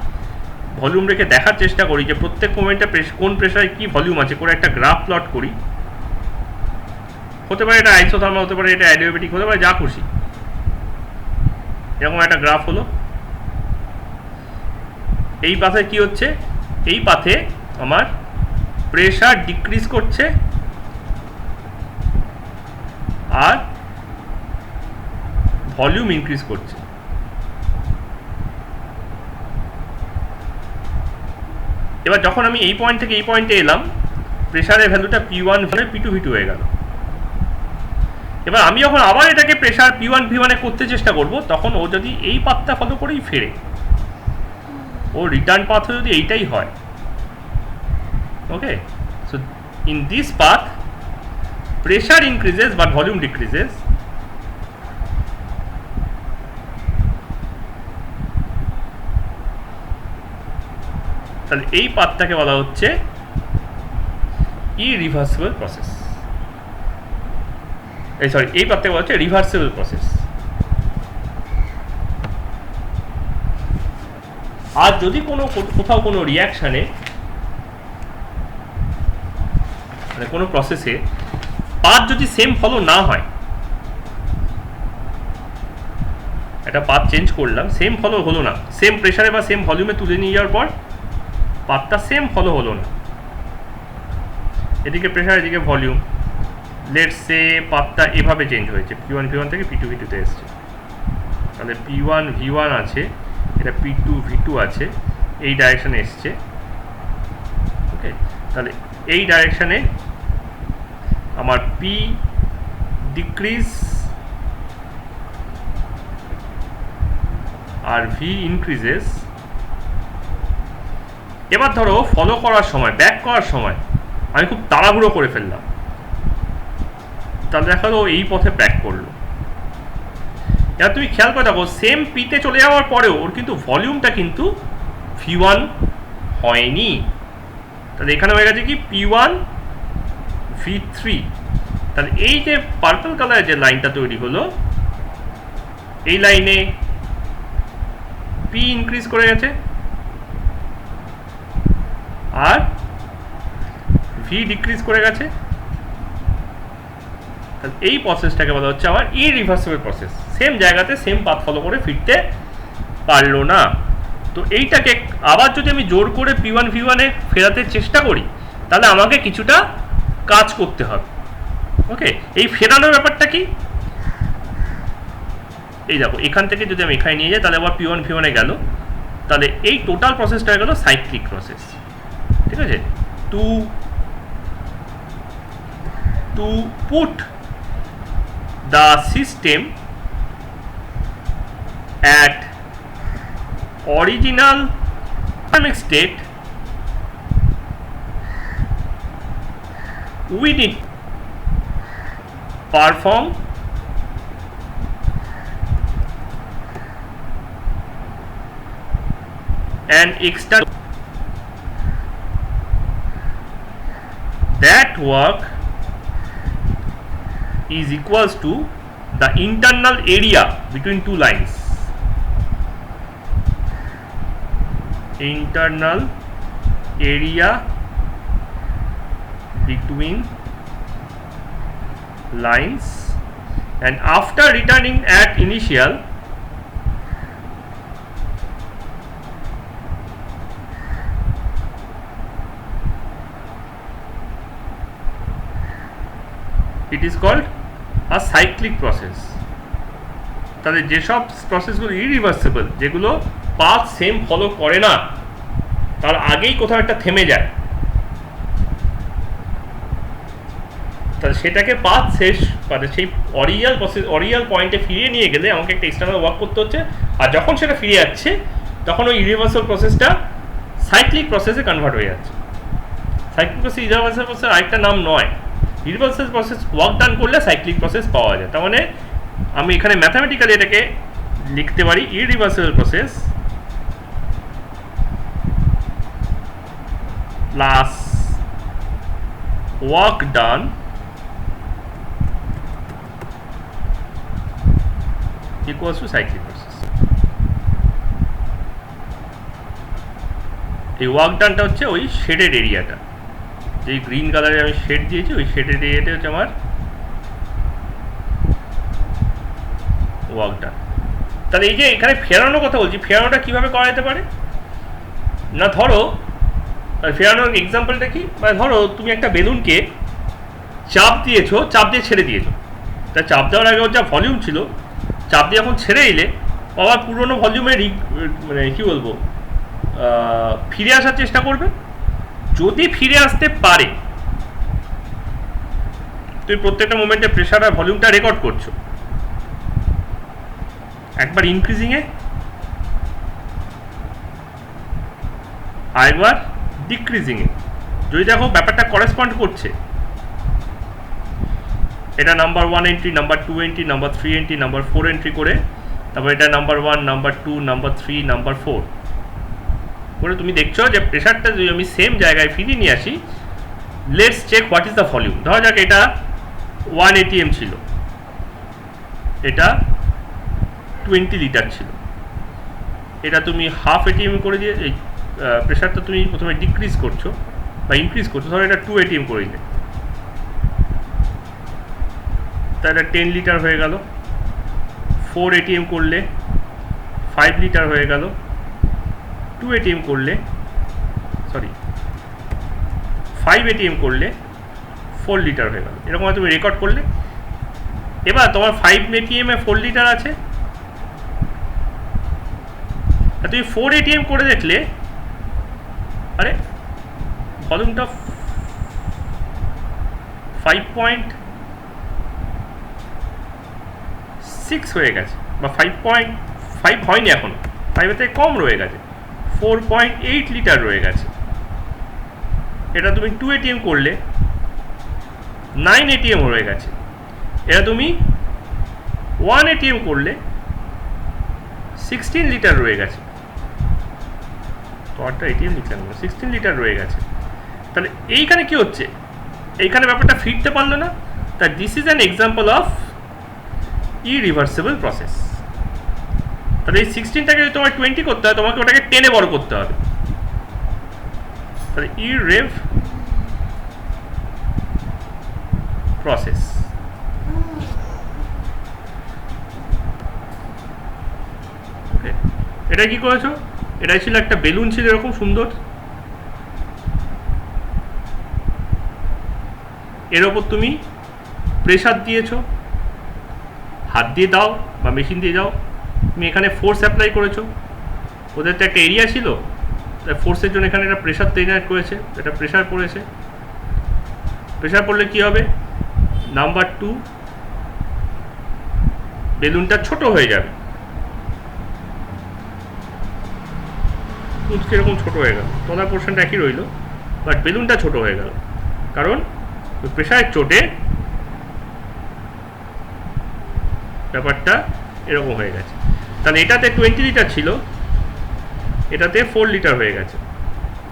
ভলিউম রেখে দেখার চেষ্টা করি যে প্রত্যেক মোমেন্টে কোন প্রেশারে কী ভলিউম আছে, করে একটা গ্রাফ প্লট করি। হতে পারে এটা আইসোথার্মাল, হতে পারে এটা অ্যাডিয়াবেটিক, হতে পারে যা খুশি। এরকম একটা গ্রাফ হলো। এই পাথে কি হচ্ছে, এই পাথে আমার প্রেশার ডিক্রিজ করছে আর ভলিউম ইনক্রিজ করছে। এবার যখন আমি এই পয়েন্ট থেকে এই পয়েন্টে এলাম, প্রেশারের ভ্যালুটা P1 P2 V2 হয়ে গেল। এবার আমি যখন আবার এটাকে প্রেশার P1 V1 করতে চেষ্টা করব, তখন ও যদি এই পাথটা ফলো করেই ফেরে, ও রিটার্ন পাথ যদি এইটাই হয়। Okay, so in this path pressure increases but volume decreases. তাহলে এই পাথটাকে বলা হচ্ছে ইরিভার্সিবল প্রসেস। এই পাথটাকে বলা হচ্ছে রিভার্সিবল প্রসেস। আর যদি কোথাও কোনো রিয়াকশানে মানে কোনো প্রসেসে পাথ যদি সেম ফলো না হয়, একটা পাথ চেঞ্জ করলাম, সেম ফলো হলো না, সেম প্রেশারে বা সেম ভলিউমে তুলে নিয়ে যাওয়ার পর পাথটা সেম ফলো হলো না, এদিকে প্রেশার এদিকে ভলিউম, লেটস সে পাথটা এভাবে চেঞ্জ হয়েছে, P1 V1 থেকে P2 V2-তে এসছে। তাহলে P1 V1 আছে, এটা P2 V2 আছে, এই ডাইরেকশানে এসছে। ওকে, তাহলে এই ডাইরেকশানে আমার P ডিক্রিজ আর V ইনক্রিজেস। এবার ধরো ফলো করার সময়, ব্যাক করার সময় আমি খুব তাড়াহুড়ো করে ফেললাম, তাহলে দেখা গেলো এই পথে ব্যাক করলো। এবার তুমি খেয়াল করে দেখো, সেম পিতে চলে যাওয়ার পরেও ওর কিন্তু ভলিউমটা কিন্তু V1 হয়নি। তাহলে এখানে হয়ে গেছে কি P1 V3। তাহলে এই যে পার্পল কালারের যে লাইনটা তৈরি হলো, এই লাইনে P ইনক্রিজ করে গেছে আর V ডিক্রিজ করে গেছে। তাহলে এই প্রসেসটাকে বলা হচ্ছে আমার ইরিভার্সিবল প্রসেস। সেম জায়গাতে সেম পাথ ফলো করে ফিরতে পারলো না। তো এইটাকে আবার যদি আমি জোর করে P1 V1-এ ফেরাতে চেষ্টা করি, তাহলে আমাকে কিছুটা কাজ করতে হবে। ওকে, এই ফেরানোর ব্যাপারটা কি, এই দেখো এখান থেকে যদি আমি এখানে নিয়ে যাই, তাহলে আবার P1 V1-এ গেল, তাহলে এই টোটাল প্রসেসটা হয়ে গেল সাইক্লিক প্রসেস। ঠিক আছে, to put the system at original dynamic state, we need perform an external that work is equals to the internal area between two lines. Internal area between lines, and after returning at initial, it is called a cyclic process. তাহলে যেসব প্রসেসগুলো irreversible, যেগুলো path same follow করে না, তার আগেই কোথাও একটা থেমে যায়, তাহলে সেটাকে পাথ শেষ মানে সেই অরিজিনাল প্রসেস অরিজিনাল পয়েন্টে ফিরিয়ে নিয়ে গেলে আমাকে একটা এক্সটার্নাল ওয়ার্ক করতে হচ্ছে। আর যখন সেটা ফিরে যাচ্ছে, তখন ওই ইরিভার্সাল প্রসেসটা সাইক্লিক প্রসেসে কনভার্ট হয়ে যাচ্ছে। সাইক্লিক প্রসেস ইরিভার্সাল প্রসেস আরেকটা নাম নয়। ইরিভার্সাল প্রসেস ওয়ার্ক ডান করলে সাইক্লিক প্রসেস পাওয়া যায়। তার মানে আমি এখানে ম্যাথামেটিক্যালি এটাকে লিখতে পারি, irreversible process plus work done equals to cyclic process. এই ওয়ার্ক ডানটা হচ্ছে ওই শেডেড এরিয়াটা, যে গ্রিন কালারে আমি শেড দিয়েছি, ওই শেডেড এরিয়াটা হচ্ছে আমার ওয়ার্ক ডান। তাহলে এই যে এখানে ফেরানোর কথা বলছি, ফেরানোটা কিভাবে করা যেতে পারে না, ধরো ফেরানোর এক্সাম্পলটা কি, মানে ধরো তুমি একটা বেলুনকে চাপ দিয়েছো, চাপ দিয়ে ছেড়ে দিয়েছো, তা চাপ দেওয়ার আগে ওর যা ভলিউম ছিল, চাপ দিয়ে যখন ছেড়ে দিলে আবার পুরোনো ভলিউমে মানে কী বলবো ফিরে আসার চেষ্টা করবে। যদি ফিরে আসতে পারে, তুমি প্রত্যেকটা মোমেন্টে প্রেশার আর ভলিউমটা রেকর্ড করছো, একবার ইনক্রিজিংয়ে আর একবার ডিক্রিজিংয়ে। যদি দেখো ব্যাপারটা করেসপন্ড করছে, এটা number 1 entry, number 2 entry, number 3 entry, number 4 entry করে, তারপর এটা নাম্বার 1, নাম্বার 2, নাম্বার 3, নাম্বার 4 করে তুমি দেখছো যে প্রেশারটা যদি আমি সেম জায়গায় ফিরিয়ে নিয়ে আসি। Let's check what is the volume. ধরা যাক এটা 1 ATM ছিল, এটা 20 লিটার ছিল, এটা তুমি হাফ ATM করে দিয়ে এই প্রেশারটা তুমি প্রথমে ডিক্রিজ করছো বা ইনক্রিজ করছো। ধরো এটা 2 ATM করে দিলে, তাহলে 10 লিটার হয়ে গেল। 4 ATM করলে 5 লিটার হয়ে গেল। 2 ATM করলে 5 ATM করলে 4 লিটার হয়ে গেল। এরকম তুমি রেকর্ড করলে। এবার তোমার 5 ATM-এ 4 লিটার আছে, আর তুমি 4 ATM করে দেখলে আরে ভলিউমটা 5.6 হয়ে গেছে, বা 5.5 হয়নি এখন, 5-এর থেকে কম রয়ে গেছে, 4.8 লিটার রয়ে গেছে। এটা তুমি 2 ATM করলে 9 ATM হয়ে গেছে। এটা তুমি 1 ATM করলে 16 লিটার রয়ে গেছে। তো 8টা ATM লিখলাম, 16 লিটার রয়ে গেছে। তাহলে এইখানে কি হচ্ছে, এইখানে ব্যাপারটা ফিরতে পারলো না। তা this is an example of irreversible process. তাহলে এই 16টাকে যদি তোমার 20 করতে হয়, তোমাকে ওটাকে 10-এ বড় করতে হবে। তাহলে ইরেভ প্রসেস। এটা কি করেছো, এটা ছিল একটা বেলুন ছিল এরকম সুন্দর, এর ওপর তুমি প্রেসার দিয়েছো, হাত দিয়ে দাও বা মেশিন দিয়ে যাও, তুমি এখানে ফোর্স অ্যাপ্লাই করেছো, ওদের তো একটা এরিয়া ছিল, তাই ফোর্সের জন্য এখানে একটা প্রেশার জেনারেট করেছে, এটা প্রেশার পড়েছে, প্রেশার পড়লে কী হবে, নাম্বার 2 বেলুনটা ছোট হয়ে যাবে, এরকম ছোট হয়ে গেল, তলার পোর্শনটা একই রইল, বাট বেলুনটা ছোট হয়ে গেল, কারণ প্রেশারের চোটে ব্যাপারটা এরকম হয়ে গেছে। তাহলে এটাতে 20 লিটার ছিল, এটাতে 4 লিটার হয়ে গেছে,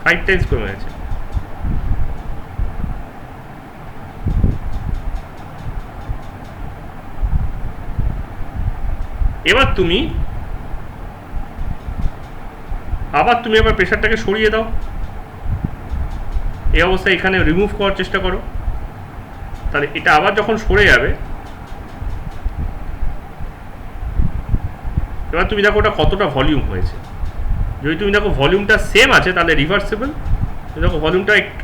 5 টাইমস কমে গেছে। এবার তুমি এবার প্রেশারটাকে সরিয়ে দাও, এই অবস্থায় এখানে রিমুভ করার চেষ্টা করো, তাহলে এটা আবার যখন সরে যাবে, এবার তুমি দেখো ওটা কতটা ভলিউম হয়েছে। যদি তুমি দেখো ভলিউমটা সেম আছে তাহলে রিভার্সেবল, দেখো ভলিউমটা একটু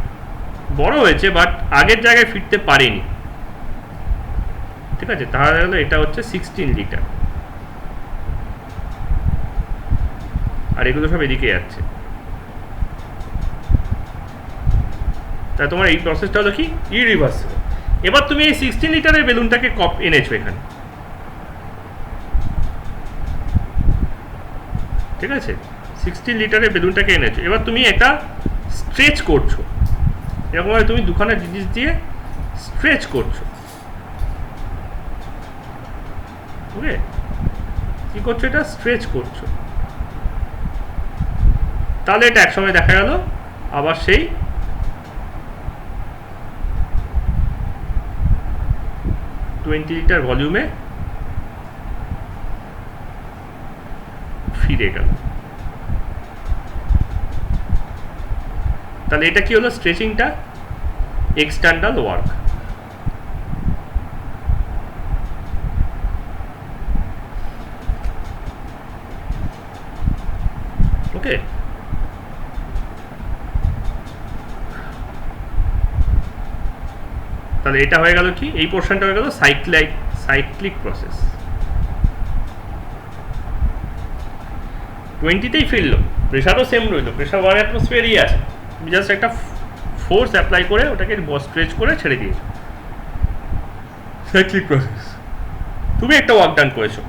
বড় হয়েছে বাট আগের জায়গায় ফিরতে পারেনি, ঠিক আছে, তাহলে হলো এটা হচ্ছে 16 লিটার, আর এগুলো সব এদিকে যাচ্ছে। তাই তোমার এই প্রসেসটা হলো কি ইরিভার্সেবল। এবার তুমি এই 16 লিটারের বেলুনটাকে এনেছো এখানে, ঠিক আছে, 16 লিটারের বেলুনটাকে এনেছো, এবার তুমি এটা স্ট্রেচ করছো, এরকমভাবে তুমি দুখানা জিনিস দিয়ে স্ট্রেচ করছো, ওকে, কী করছো, এটা স্ট্রেচ করছো, তাহলে এটা একসময় দেখা গেল আবার সেই টোয়েন্টি লিটার ভলিউমে ফিরে গেল। তাহলে এটা কি হলো, স্ট্রেচিংটা এক্সটার্নাল ওয়ার্ক। ওকে, তাহলে এটা হয়ে গেল কি, এই পোর্শনটা হয়ে গেল সাইক্লিক প্রসেস। 20তেই ফিরলো, প্রেশারও সেম রইল, প্রেশার 1 অ্যাটমসফিয়ারই আছে, জাস্ট একটা ফোর্স অ্যাপ্লাই করে ওটাকে স্ট্রেচ করে ছেড়ে দিয়েছো, সাইক্লিক প্রসেস। তুমি একটা ওয়ার্ক ডান করেছো।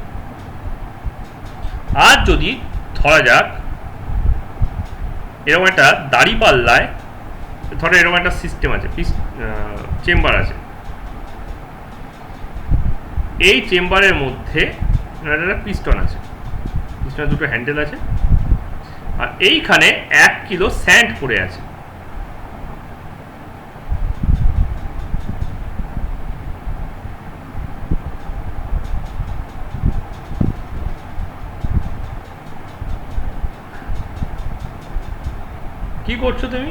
আর যদি ধরা যাক এরকম একটা দাড়ি পাল্লায়, ধরো এরকম একটা সিস্টেম আছে, চেম্বার আছে, এই চেম্বারের মধ্যে একটা পিস্টন আছে, পিস্টনের দুটো হ্যান্ডেল আছে, আর এইখানে 1 কিলো স্যান্ড পড়ে আছে। কি করছো তুমি,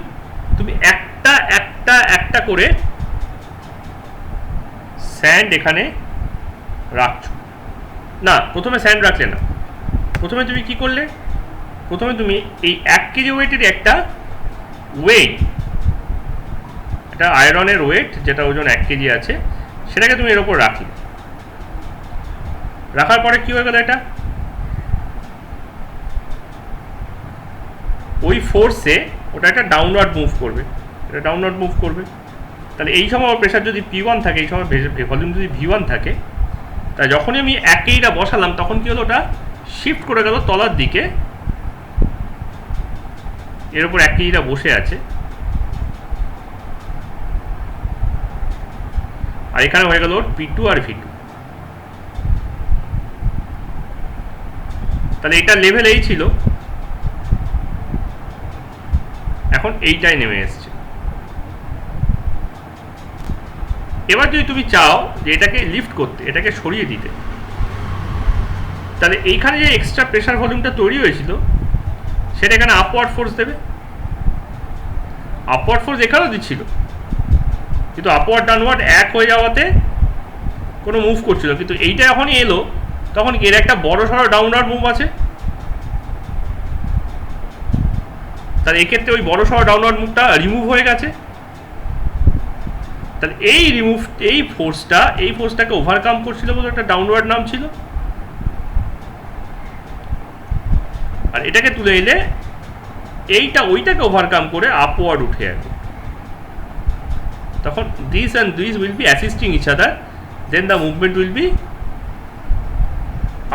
তুমি একটা একটা একটা করে স্যান্ড এখানে রাখছো না, প্রথমে স্যান্ড রাখলে না, প্রথমে তুমি কি করলে, প্রথমে তুমি এই 1 কেজি ওয়েটের একটা ওয়েট, এটা আয়রনের ওয়েট যেটা ওজন 1 কেজি আছে, সেটাকে তুমি এর ওপর রাখলে, রাখার পরে কি হয়ে গেল, এটা ওই ফোর্সে ওটা একটা ডাউনওয়ার্ড মুভ করবে, এটা ডাউনওয়ার্ড মুভ করবে। তাহলে এই সময় প্রেশার যদি P1 থাকে, এই সময় ভলিউম যদি V1 থাকে, তাই যখনই আমি 1 কেজিটা বসালাম তখন কি হলো, ওটা শিফট করে গেল তলার দিকে, এর উপর 1 কেজিটা বসে আছে, আর এখানে হয়ে গেল ওর P2 আর V2। তাহলে এটা লেভেল এই ছিল, এখন এইটাই নেমে এসছে। এবার যদি তুমি চাও যে এটাকে লিফট করতে, এটাকে সরিয়ে দিতে, তাহলে এইখানে যে এক্সট্রা প্রেশার ভলিউমটা তৈরি হয়েছিল সেটা এখানে আপওয়ার্ড ফোর্স দেবে, আপওয়ার্ড ফোর্স এখানেও দিচ্ছিল, কিন্তু আপওয়ার্ড ডাউনওয়ার্ড এক হয়ে যাওয়াতে কোনো মুভ করছিল, কিন্তু এইটা যখনই এলো তখন এর একটা বড় সড়ো ডাউনওয়ার্ড মুভ আছে, তাহলে এক্ষেত্রে ওই বড় সড়ো ডাউনওয়ার্ড মুভটা রিমুভ হয়ে গেছে। তাহলে এই ফোর্সটাকে ওভারকাম করছিল বলে একটা ডাউনওয়ার্ড নাম ছিল, আর এটাকে তুলে এলে ওইটাকে ওভারকাম করে আপওয়ার্ড উঠে যাবে। তখন this and this will be assisting each other, then the movement will be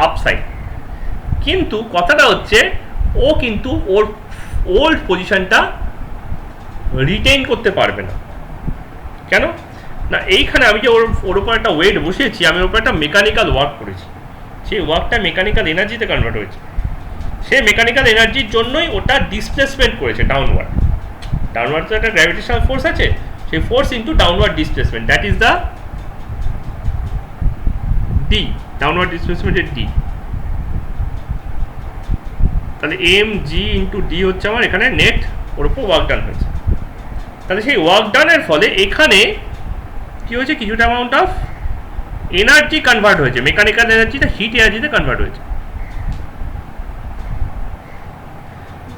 upside. কিন্তু কথাটা হচ্ছে ও কিন্তু ওর ওল্ড পজিশনটা রিটেইন করতে পারবে না। কেন না, এইখানে আমি যে ওর উপর একটা ওয়েট বসিয়েছি, আমি ওর উপর একটা মেকানিক্যাল ওয়ার্ক করেছি, সেই ওয়ার্কটা মেকানিক্যাল এনার্জিতে কনভার্ট হয়েছে। সে মেকানিক্যাল এনার্জির জন্যই ওটা ডিসপ্লেসমেন্ট করেছে ডাউনওয়ার্ড। ডাউনওয়ার্ড তো একটা গ্র্যাভিটেশনাল ফোর্স আছে, সেই force into downward displacement, that is the D, downward ডিসপ্লেসমেন্টের ডি। তাহলে এম জি ইন্টু ডি হচ্ছে আমার এখানে নেট ওর উপর ওয়ার্ক ডান হয়েছে। তাহলে সেই ওয়ার্ক ডানের ফলে এখানে কি হয়েছে, কিছুটা অ্যামাউন্ট অফ এনার্জি কনভার্ট হয়েছে, মেকানিক্যাল এনার্জিটা হিট এনার্জিতে কনভার্ট হয়েছে।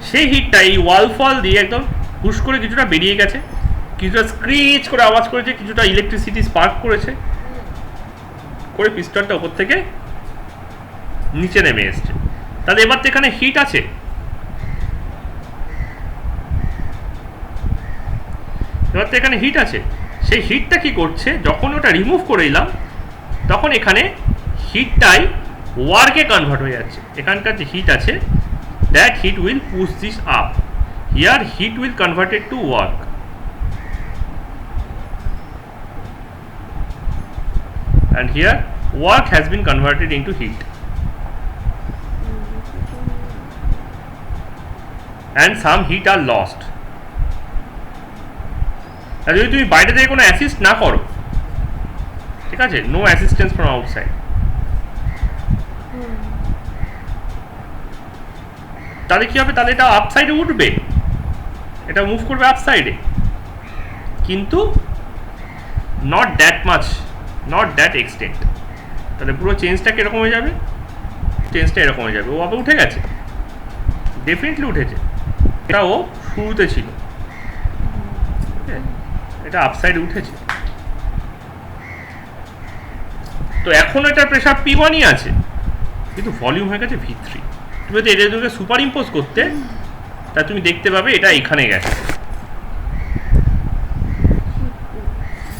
সেই হিটটা এই ওয়াল ফল দিয়ে একদম হুশ করে কিছুটা বেরিয়ে গেছে, কিছুটা স্ক্রিচ করে আওয়াজ করেছে, কিছুটা ইলেকট্রিসিটি স্পার্ক করেছে, করে পিস্টনটা ওপর থেকে নিচে নেমে এসছে। তাহলে এবার তো এখানে হিট আছে, সেই হিটটা কি করছে, যখন ওটা রিমুভ করে দিলাম তখন এখানে হিটটাই ওয়ার্কে কনভার্ট হয়ে যাচ্ছে। এখানকার যে হিট আছে, that heat will push this up, here heat will convert it to work, and here work has been converted into heat, and some heat are lost. আর যদি তুমি বাইরে থেকে কোনো অ্যাসিস্ট না করো, ঠিক আছে, নো অ্যাসিস্ট্যান্স ফ্রম আউটসাইড, তাহলে কি হবে, তাহলে এটা আপসাইডে উঠবে, এটা মুভ করবে আপসাইডে, কিন্তু not that much, not that extent. তাহলে পুরো চেঞ্জটা কিরকম হয়ে যাবে, চেঞ্জটা এরকম হয়ে যাবে, ও আবার উঠে গেছে, ডেফিনেটলি উঠেছে, এটা ও শুরুতে ছিল, এটা আপসাইডে উঠেছে। তো এখন এটার প্রেশার P1ই আছে, কিন্তু ভলিউম হয়ে গেছে V3। তুমি যদি এটা দুটোকে সুপার ইম্পোজ করতে, তা তুমি দেখতে পাবে এটা এখানে গেছে,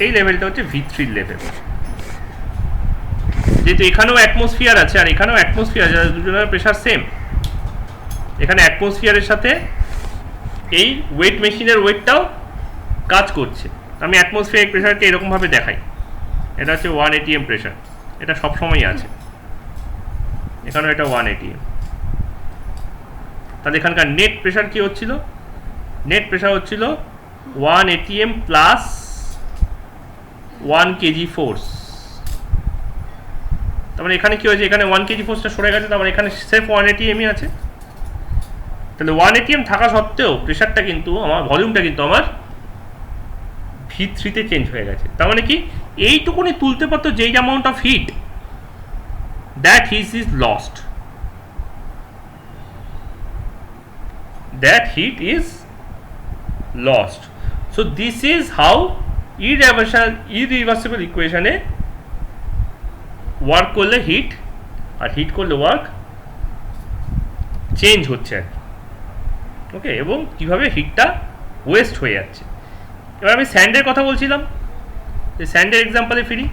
এই লেভেলটা হচ্ছে V3 লেভেল। যেহেতু এখানেও অ্যাটমসফিয়ার আছে আর এখানেও অ্যাটমসফিয়ার আছে, দুজনের প্রেশার সেম, এখানে অ্যাটমসফিয়ারের সাথে এই ওয়েট মেশিনের ওয়েটটাও কাজ করছে। আমি অ্যাটমসফিয়ারিক প্রেশারকে এরকমভাবে দেখাই, এটা হচ্ছে 1 ATM প্রেশার, এটা সবসময়ই আছে, এখানেও এটা 1 ATM। তাহলে এখানকার নেট প্রেশার কি হচ্ছিল, নেট প্রেশার হচ্ছিল 1 ATM প্লাস 1 kg ফোর্স। তারপরে এখানে কি হয়েছে, এখানে 1 kg ফোর্সটা সরে গেছে, তারপরে এখানে সেফ 1 ATMই আছে। তাহলে 1 ATM থাকা সত্ত্বেও প্রেশারটা কিন্তু আমার, ভলিউমটা কিন্তু আমার V3-তে চেঞ্জ হয়ে গেছে। তার মানে কি, এইটুকুনি তুলতে পারতো যেই amount of heat, that heat is lost, that heat is lost. So this is how irreversible equation A work করলে হিট আর হিট করলে ওয়ার্ক চেঞ্জ হচ্ছে আর কি, ওকে, এবং কিভাবে হিটটা ওয়েস্ট হয়ে যাচ্ছে। এবার আমি স্যান্ডের কথা বলছিলাম, যে স্যান্ডের এক্সাম্পলে ফিরি,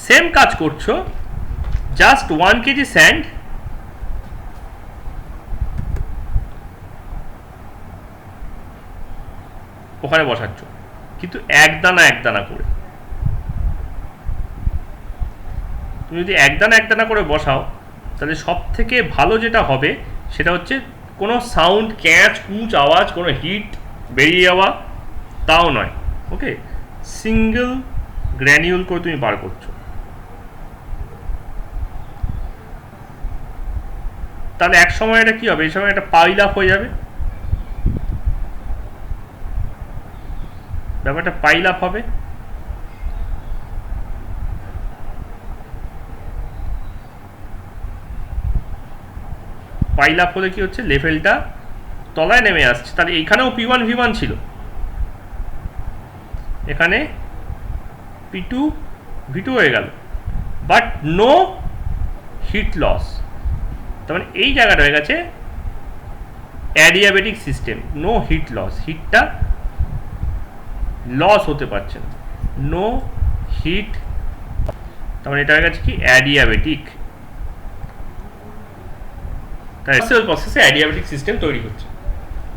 সেম কাজ করছো, জাস্ট 1 kg স্যান্ড ওখানে বসাচ্ছ, কিন্তু এক দানা করে। তুমি যদি এক দানা করে বসাও, তাহলে সব থেকে ভালো যেটা হবে সেটা হচ্ছে কোনো সাউন্ড, ক্যাচ কুচ আওয়াজ, কোনো হিট বেরিয়ে যাওয়া তাও নয়, ওকে, সিঙ্গেল গ্র্যানিউল করে তুমি বার করছো। তাহলে এক সময় এটা কি হবে, এই সময় এটা পাইল আপ হয়ে যাবে, ব্যাপারটা পাইল আপ হবে, পাইল আপ হলে কি হচ্ছে, লেভেলটা তলায় নেমে আসছে, তাহলে এইখানেও P1 V1 ছিল, এখানে P2 V2 হয়ে গেল, বাট নো হিট লস। তার মানে এই জায়গাটা হয়ে গেছে adiabatic system, no heat loss, হিটটা লস হতে পারছে না, নো হিট, তার মানে এটা হয়ে গেছে কি অ্যাডিয়াবেটিক। তাই প্রসেসে অ্যাডিয়াবেটিক সিস্টেম তৈরি হচ্ছে,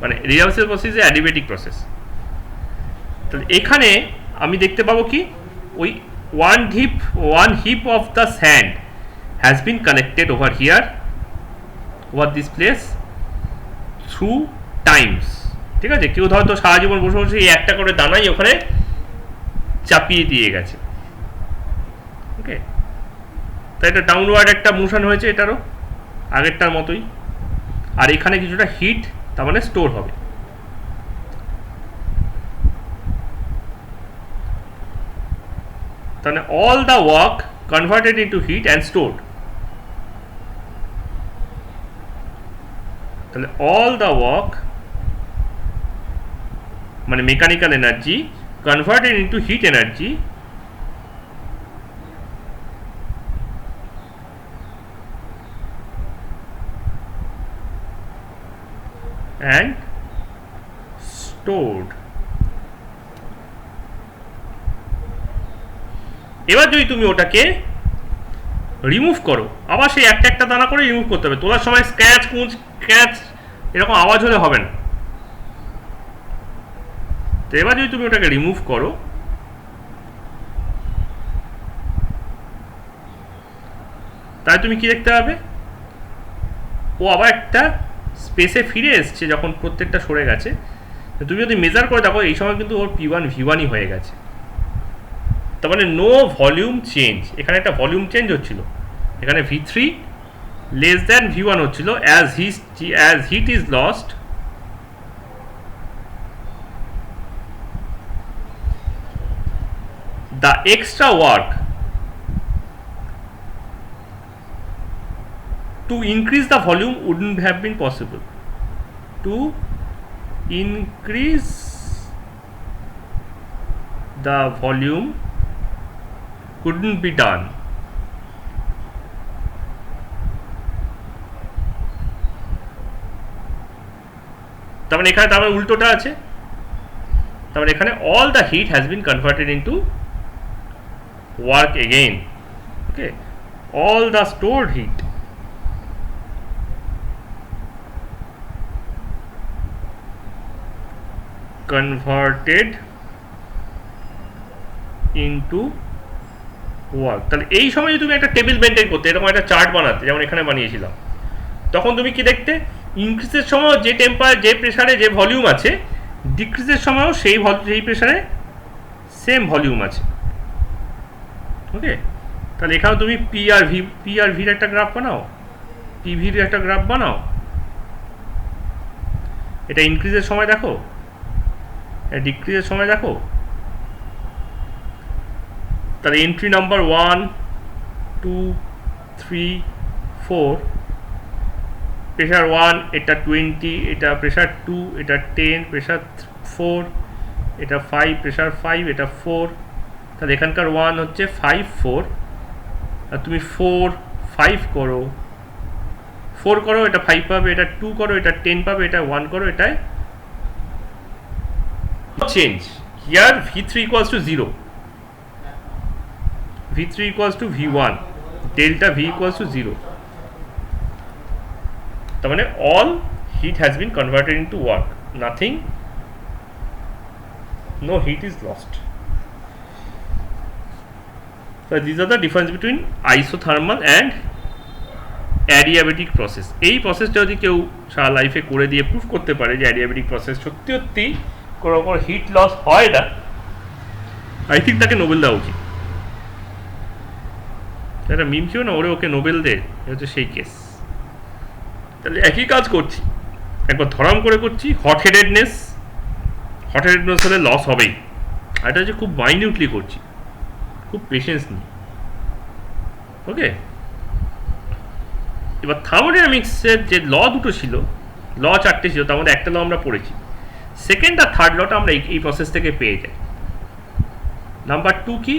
মানে রিভার্সিবল প্রসেসে অ্যাডিয়াবেটিক প্রসেস। তাহলে এখানে আমি দেখতে পাবো কি ওই one heap of the sand has been collected over here, over this place through times, ঠিক আছে। কেউ হয়তো সারা জীবন বসে বসে এই একটা করে দানাই ওখানে চাপিয়ে দিয়ে গেছে, ওকে। তাই এটা ডাউনওয়ার্ড একটা মোশন হয়েছে, এটারও আগেরটার মতোই, আর এখানে কিছুটা হিট তার মানে স্টোর হবে। তাহলে all the work converted into heat and stored, তাহলে all the work মানে mechanical energy converted into heat energy and stored। এবার যদি তুমি ওটাকে রিমুভ করো, আবার সেই একটা একটা দানা করে রিমুভ করতে হবে, তোলার সময় স্ক্র্যাচ কুঁচ ক্যাচ এরকম আওয়াজ হলে হবে না। তো এবার যদি তুমি ওটাকে রিমুভ করো, তাহলে তুমি কি দেখতে পাবে, ও আবার একটা স্পেসে ফিরে এসছে যখন প্রত্যেকটা সরে গেছে। তুমি যদি মেজার করে দেখো এই সময় কিন্তু ওর P1 V1ই হয়ে গেছে, তার মানে নো ভলিউম চেঞ্জ। এখানে একটা ভলিউম চেঞ্জ হচ্ছিল, এখানে V3 লেস দ্যান V1 হচ্ছিল, as heat is lost the extra work to increase the volume wouldn't have been possible, to increase the volume couldn't be done। তার মানে এখানে তার মানে উল্টোটা আছে, তার মানে এখানে all the heat has been converted into work again, okay, all the stored heat converted into work। তাহলে এই সময় যদি তুমি একটা টেবিল মেনটেন করতে, এরকম একটা চার্ট বানাতে, যেমন এখানে বানিয়েছিলাম, তখন তুমি কি দেখতে, ইনক্রিজের সময় যে যে প্রেসারে যে ভলিউম আছে, ডিক্রিজের সময়ও সেই প্রেসারে সেম ভলিউম আছে, ওকে। তাহলে এখানেও তুমি পি আর ভির একটা গ্রাফ বানাও, পিভির একটা গ্রাফ বানাও, এটা ইনক্রিজের সময় দেখো, এটা ডিক্রিজের সময় দেখো। তাহলে এন্ট্রি নাম্বার 1 2 3 4, প্রেশার 1 এটা 20, এটা প্রেশার 2 এটা 10, প্রেশার 4 এটা 5, প্রেশার 5 এটা 4। তাহলে এখানকার 1 হচ্ছে 5 4, আর তুমি 4 5 করো, 4 করো এটা 5 পাবে, এটা 2 করো এটা 10 পাবে, এটা 1 করো এটাই change. Here V3 equals to 0, V3 equals to V1, delta V equals to 0, তার মানে all heat has been converted into work, nothing, no heat is lost। So these are the difference between isothermal and adiabatic process। এই প্রসেসটা যদি কেউ সারা লাইফে করে দিয়ে proof করতে পারে যে adiabatic প্রসেস সত্যি সত্যি কোনো হিট লস হয় না, আই থিঙ্ক তাকে নোবেল দেওয়া উচিত। একটা মিম ছিল না, ওকে নোবেল দে, হচ্ছে সেই কেস। তাহলে একই কাজ করছি, একবার ধরাম করে করছি, হট হেডেডনেস হলে লস হবেই, আর এটা হচ্ছে খুব মাইনিউটলি করছি, খুব পেশেন্স নিই, ওকে। এবার থার্মোডাইনামিক্সের যে ল দুটো ছিল, ল চারটে ছিল, তার মধ্যে একটা ল আমরা পড়েছি। সেকেন্ড আর থার্ড লটা আমরা এই প্রসেস থেকে পেয়ে যাই। নাম্বার 2 কি,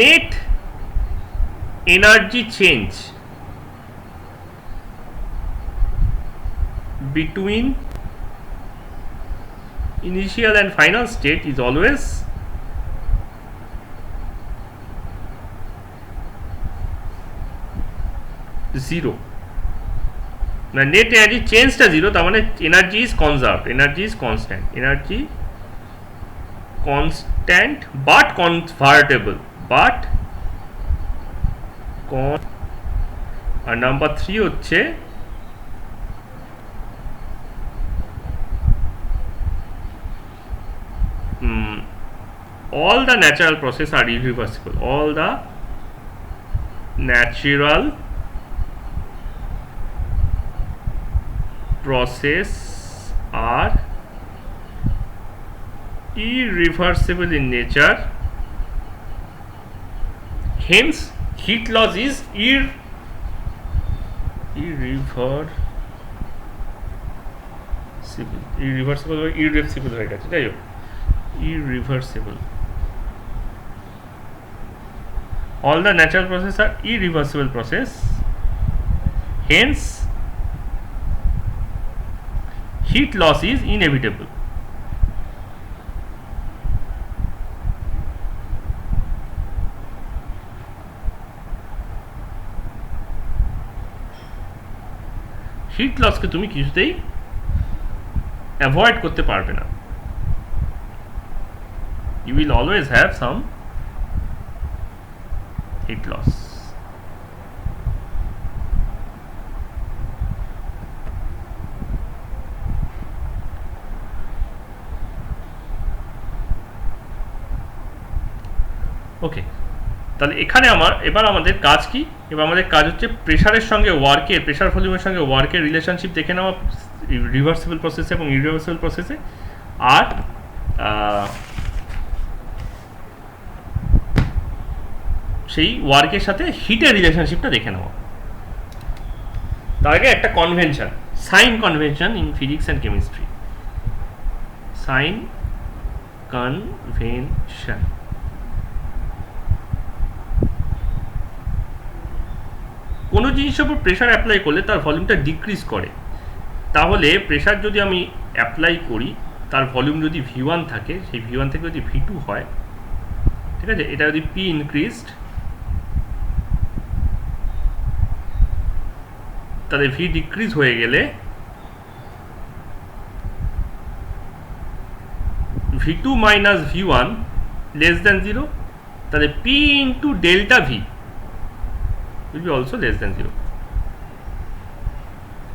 net energy change between initial and final state is always zero. না, নেট এনার্জি চেঞ্জটা জিরো, তার মানে energy is conserved, energy is constant, energy constant but convertible, but আর নাম্বার 3 হচ্ছে all the natural processes are irreversible, all the natural process are irreversible in nature, hence heat loss is irreversible হয়ে গেছে, তাই irreversible. All the natural processes are irreversible process, hence heat loss is inevitable. Heat লসকে তুমি কিছুতেই avoid করতে পারবে না, you will always have some heat loss. ওকে, তাহলে এখানে এবার আমাদের কাজ কি, এবার আমাদের কাজ হচ্ছে প্রেশারের সঙ্গে ওয়ার্কের, প্রেশার ভলিউমের সঙ্গে ওয়ার্কের রিলেশনশিপ দেখে নেওয়া রিভার্সিবল প্রসেসে এবং ইরিভার্সিবল প্রসেসে, আর সেই ওয়ার্কের সাথে হিটের রিলেশনশিপটা দেখে নেওয়া। তার আগে একটা convention, sign convention in physics and chemistry, sign convention. কোনো জিনিসের উপর প্রেশার অ্যাপ্লাই করলে তার ভলিউমটা ডিক্রিজ করে, তাহলে প্রেশার যদি আমি অ্যাপ্লাই করি, তার ভলিউম যদি V1 থাকে, সেই V1 থেকে যদি V2 হয়, ঠিক আছে, এটা যদি P ইনক্রিজড, তাহলে V ডিক্রিজ হয়ে গেলে V2 minus V1 less than 0, তাহলে P into delta V will be also less than 0.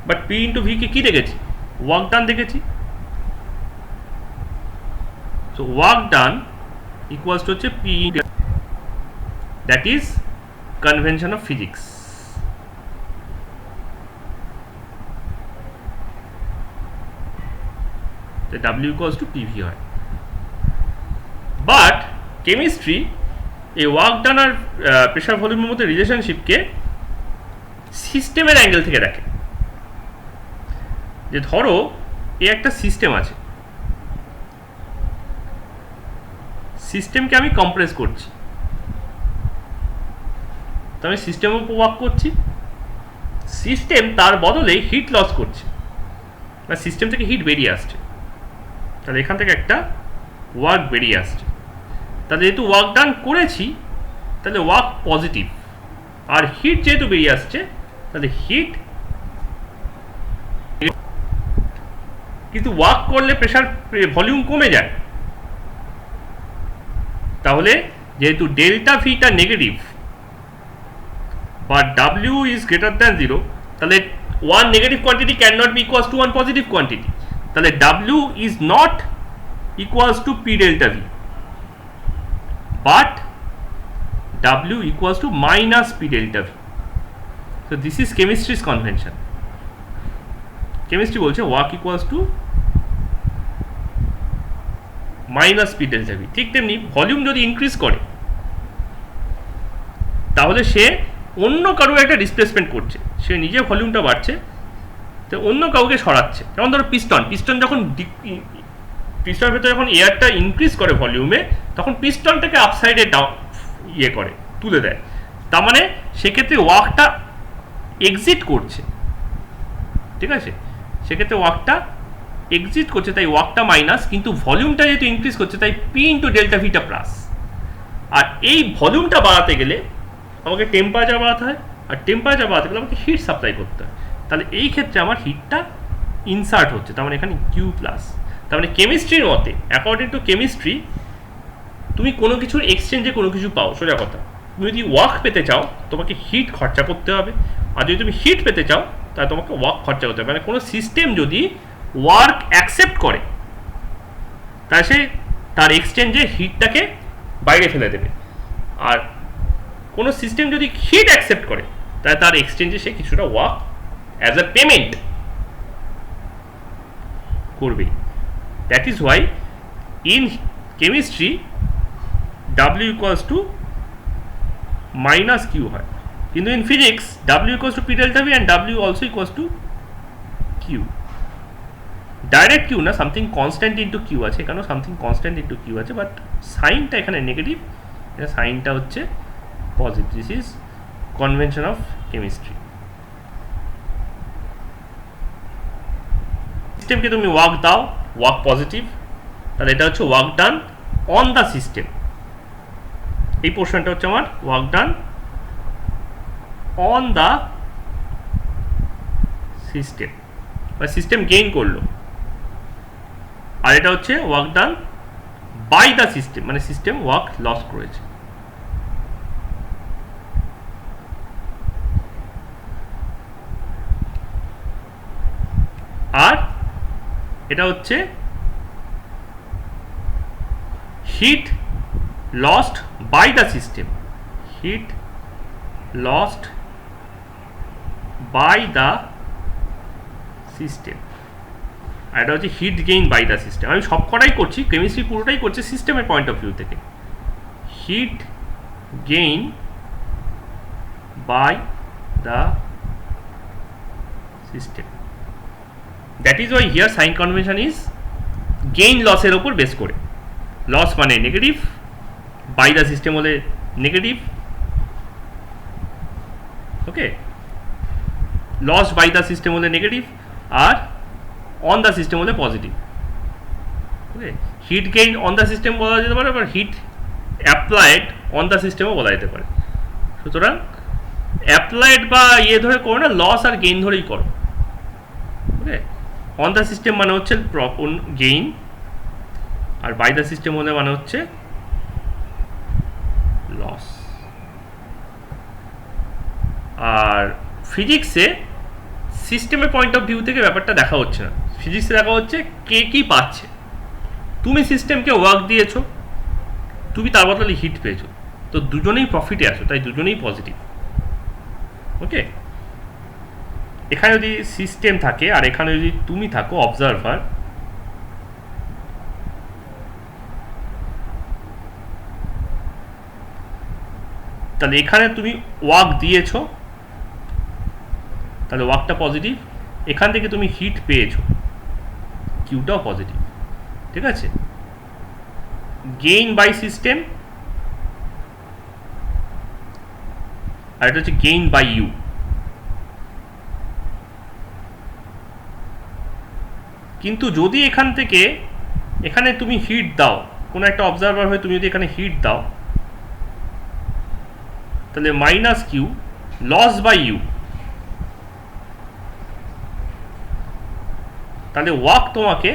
But P into V কে কি দেখেছি, ওয়ার্ক ডান দেখেছি, so work done equals to হচ্ছে P, that is convention of physics. The W equals to PV হয়, but chemistry এই work done আর pressure ভলিউমের মধ্যে রিলেশনশিপকে সিস্টেমের angle থেকে দেখে। যে ধরো এ একটা সিস্টেম আছে, সিস্টেমকে আমি কম্প্রেস করছি, তো আমি সিস্টেমের উপর ওয়ার্ক করছি, সিস্টেম তার বদলে হিট লস করছে, বা সিস্টেম থেকে হিট বেরিয়ে আসছে, তাহলে এখান থেকে একটা ওয়ার্ক বেরিয়ে আসছে, তাহলে যেহেতু ওয়ার্ক ডান করেছি তাহলে ওয়ার্ক পজিটিভ, আর হিট যেহেতু বেরিয়ে আসছে তাহলে হিট, কিন্তু ওয়ার্ক করলে প্রেশার ভলিউম কমে যায়, তাহলে যেহেতু ডেল্টা ভিটা নেগেটিভ বা ডাব্লিউ ইজ গ্রেটার দ্যান 0, তাহলে one negative quantity can not be equals to one positive quantity, তাহলে W is not equals to P delta V, but W equals to minus P delta V. So this is chemistry's convention. Chemistry বলছে work equals to minus P delta V. ঠিক তেমনি volume যদি increase করে তাহলে সে অন্য কারো একটা displacement করছে, সে নিজে ভলিউমটা বাড়ছে, তো অন্য কাউকে সরাচ্ছে। যেমন ধরো পিস্টন যখন পিস্টনের ভেতরে যখন এয়ারটা ইনক্রিজ করে ভলিউমে, তখন পিস্টনটাকে আপসাইডে ডাউন করে, তুলে দেয়। তার মানে সেক্ষেত্রে ওয়ার্কটা এক্সিট করছে, ঠিক আছে, সেক্ষেত্রে ওয়ার্কটা এক্সিট করছে, তাই ওয়ার্কটা মাইনাস, কিন্তু ভলিউমটা যেহেতু ইনক্রিজ করছে তাই পি ইন্টু ডেল্টা ভিটা প্লাস। আর এই ভলিউমটা বাড়াতে গেলে আমাকে টেম্পারেচার বাড়াতে হয়, আর টেম্পারেচার বাড়াতে গেলে আমাকে হিট সাপ্লাই করতে হয়। তাহলে এই ক্ষেত্রে আমার হিটটা ইনসার্ট হচ্ছে, তার মানে এখানে কিউ প্লাস। তার মানে কেমিস্ট্রির মতে, অ্যাকর্ডিং টু কেমিস্ট্রি, তুমি কোনো কিছুর এক্সচেঞ্জে কোনো কিছু পাও, সোজা কথা। তুমি যদি ওয়ার্ক পেতে চাও তোমাকে হিট খরচা করতে হবে, আর যদি তুমি হিট পেতে চাও তাহলে তোমাকে ওয়ার্ক খরচা করতে হবে। মানে কোনো সিস্টেম যদি ওয়ার্ক অ্যাকসেপ্ট করে তাহলে সে তার এক্সচেঞ্জে হিটটাকে বাইরে ফেলে দেবে, আর কোনো সিস্টেম যদি হিট অ্যাকসেপ্ট করে তাহলে তার এক্সচেঞ্জে সে কিছুটা ওয়ার্ক অ্যাজ এ পেমেন্ট করবেই। That is why in chemistry W equals to minus q হয়, কিন্তু in physics W equals to P delta V and W also equals to q. Direct q না, সামথিং কনস্ট্যান্ট ইন্টু কিউ আছে, এখানেও something constant into q আছে, but সাইনটা এখানে negative, এটা সাইনটা হচ্ছে positive. This is convention of chemistry. সিস্টেমকে তুমি ওয়ার্ক দাও, ওয়ার্ক পজিটিভ, তাহলে এটা হচ্ছে work done on the system. এই পোর্শনটা হচ্ছে আমার work done on the system, বা সিস্টেম গেইন করলো। আর এটা হচ্ছে work done by the system, মানে সিস্টেম ওয়ার্ক লস করেছে। আর এটা হচ্ছে heat lost by the system, heat lost by the system. আর এটা হচ্ছে heat gain by the system. আমি সব কটাই করছি, কেমিস্ট্রি পুরোটাই করছি সিস্টেমের পয়েন্ট অফ ভিউ থেকে। Heat gain by the system, that is why here sign convention is gain লসের ওপর বেস করে। লস মানে নেগেটিভ, বাই দ্য সিস্টেম হলে negative, okay, loss by the system হলে নেগেটিভ, আর অন দ্য সিস্টেম হলে positive. Okay, heat gain on the system বলা যেতে পারে, আবার হিট অ্যাপ্লাইড অন দ্য সিস্টেমও বলা যেতে পারে। সুতরাং অ্যাপ্লাইড বা ইয়ে ধরে করো না, লস আর গেইন ধরেই করো। ওকে, অন দ্য সিস্টেম মানে হচ্ছে গেইন, আর বাই দ্য সিস্টেম হলে মানে হচ্ছে লস। আর ফিজিক্সে সিস্টেমের পয়েন্ট অফ ভিউ থেকে ব্যাপারটা দেখা হচ্ছে না, ফিজিক্সে দেখা হচ্ছে কে কি পাচ্ছে। তুমি সিস্টেমকে ওয়ার্ক দিয়েছো, তুমি তার বদলে হিট পেয়েছো, তো দুজনেই প্রফিটে আছো, তাই দুজনেই পজিটিভ। ওকে, এখানে যদি সিস্টেম থাকে আর এখানে যদি তুমি থাকো অবজারভার, তাহলে এখানে তুমি ওয়ার্ক দিয়েছো, তাহলে ওয়ার্কটা পজিটিভ, এখান থেকে তুমি হিট পেয়েছো, কিউটাও পজিটিভ, ঠিক আছে। গেইন বাই সিস্টেম, আর এটা হচ্ছে গেইন বাই ইউ। কিন্তু যদি এখান থেকে এখানে তুমি হিট দাও, কোনো একটা অবজারভার হয়ে তুমি যদি এখানে হিট দাও, তাহলে minus q loss by you, তাহলে ওয়ার্ক তোমাকে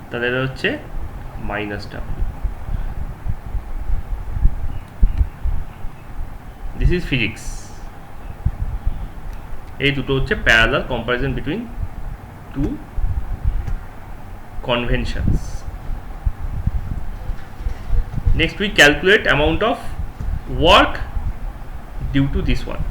তাহলে এটা হচ্ছে minus W. This is physics. এই দুটো হচ্ছে parallel comparison between two conventions. Next we calculate amount of work due to this one.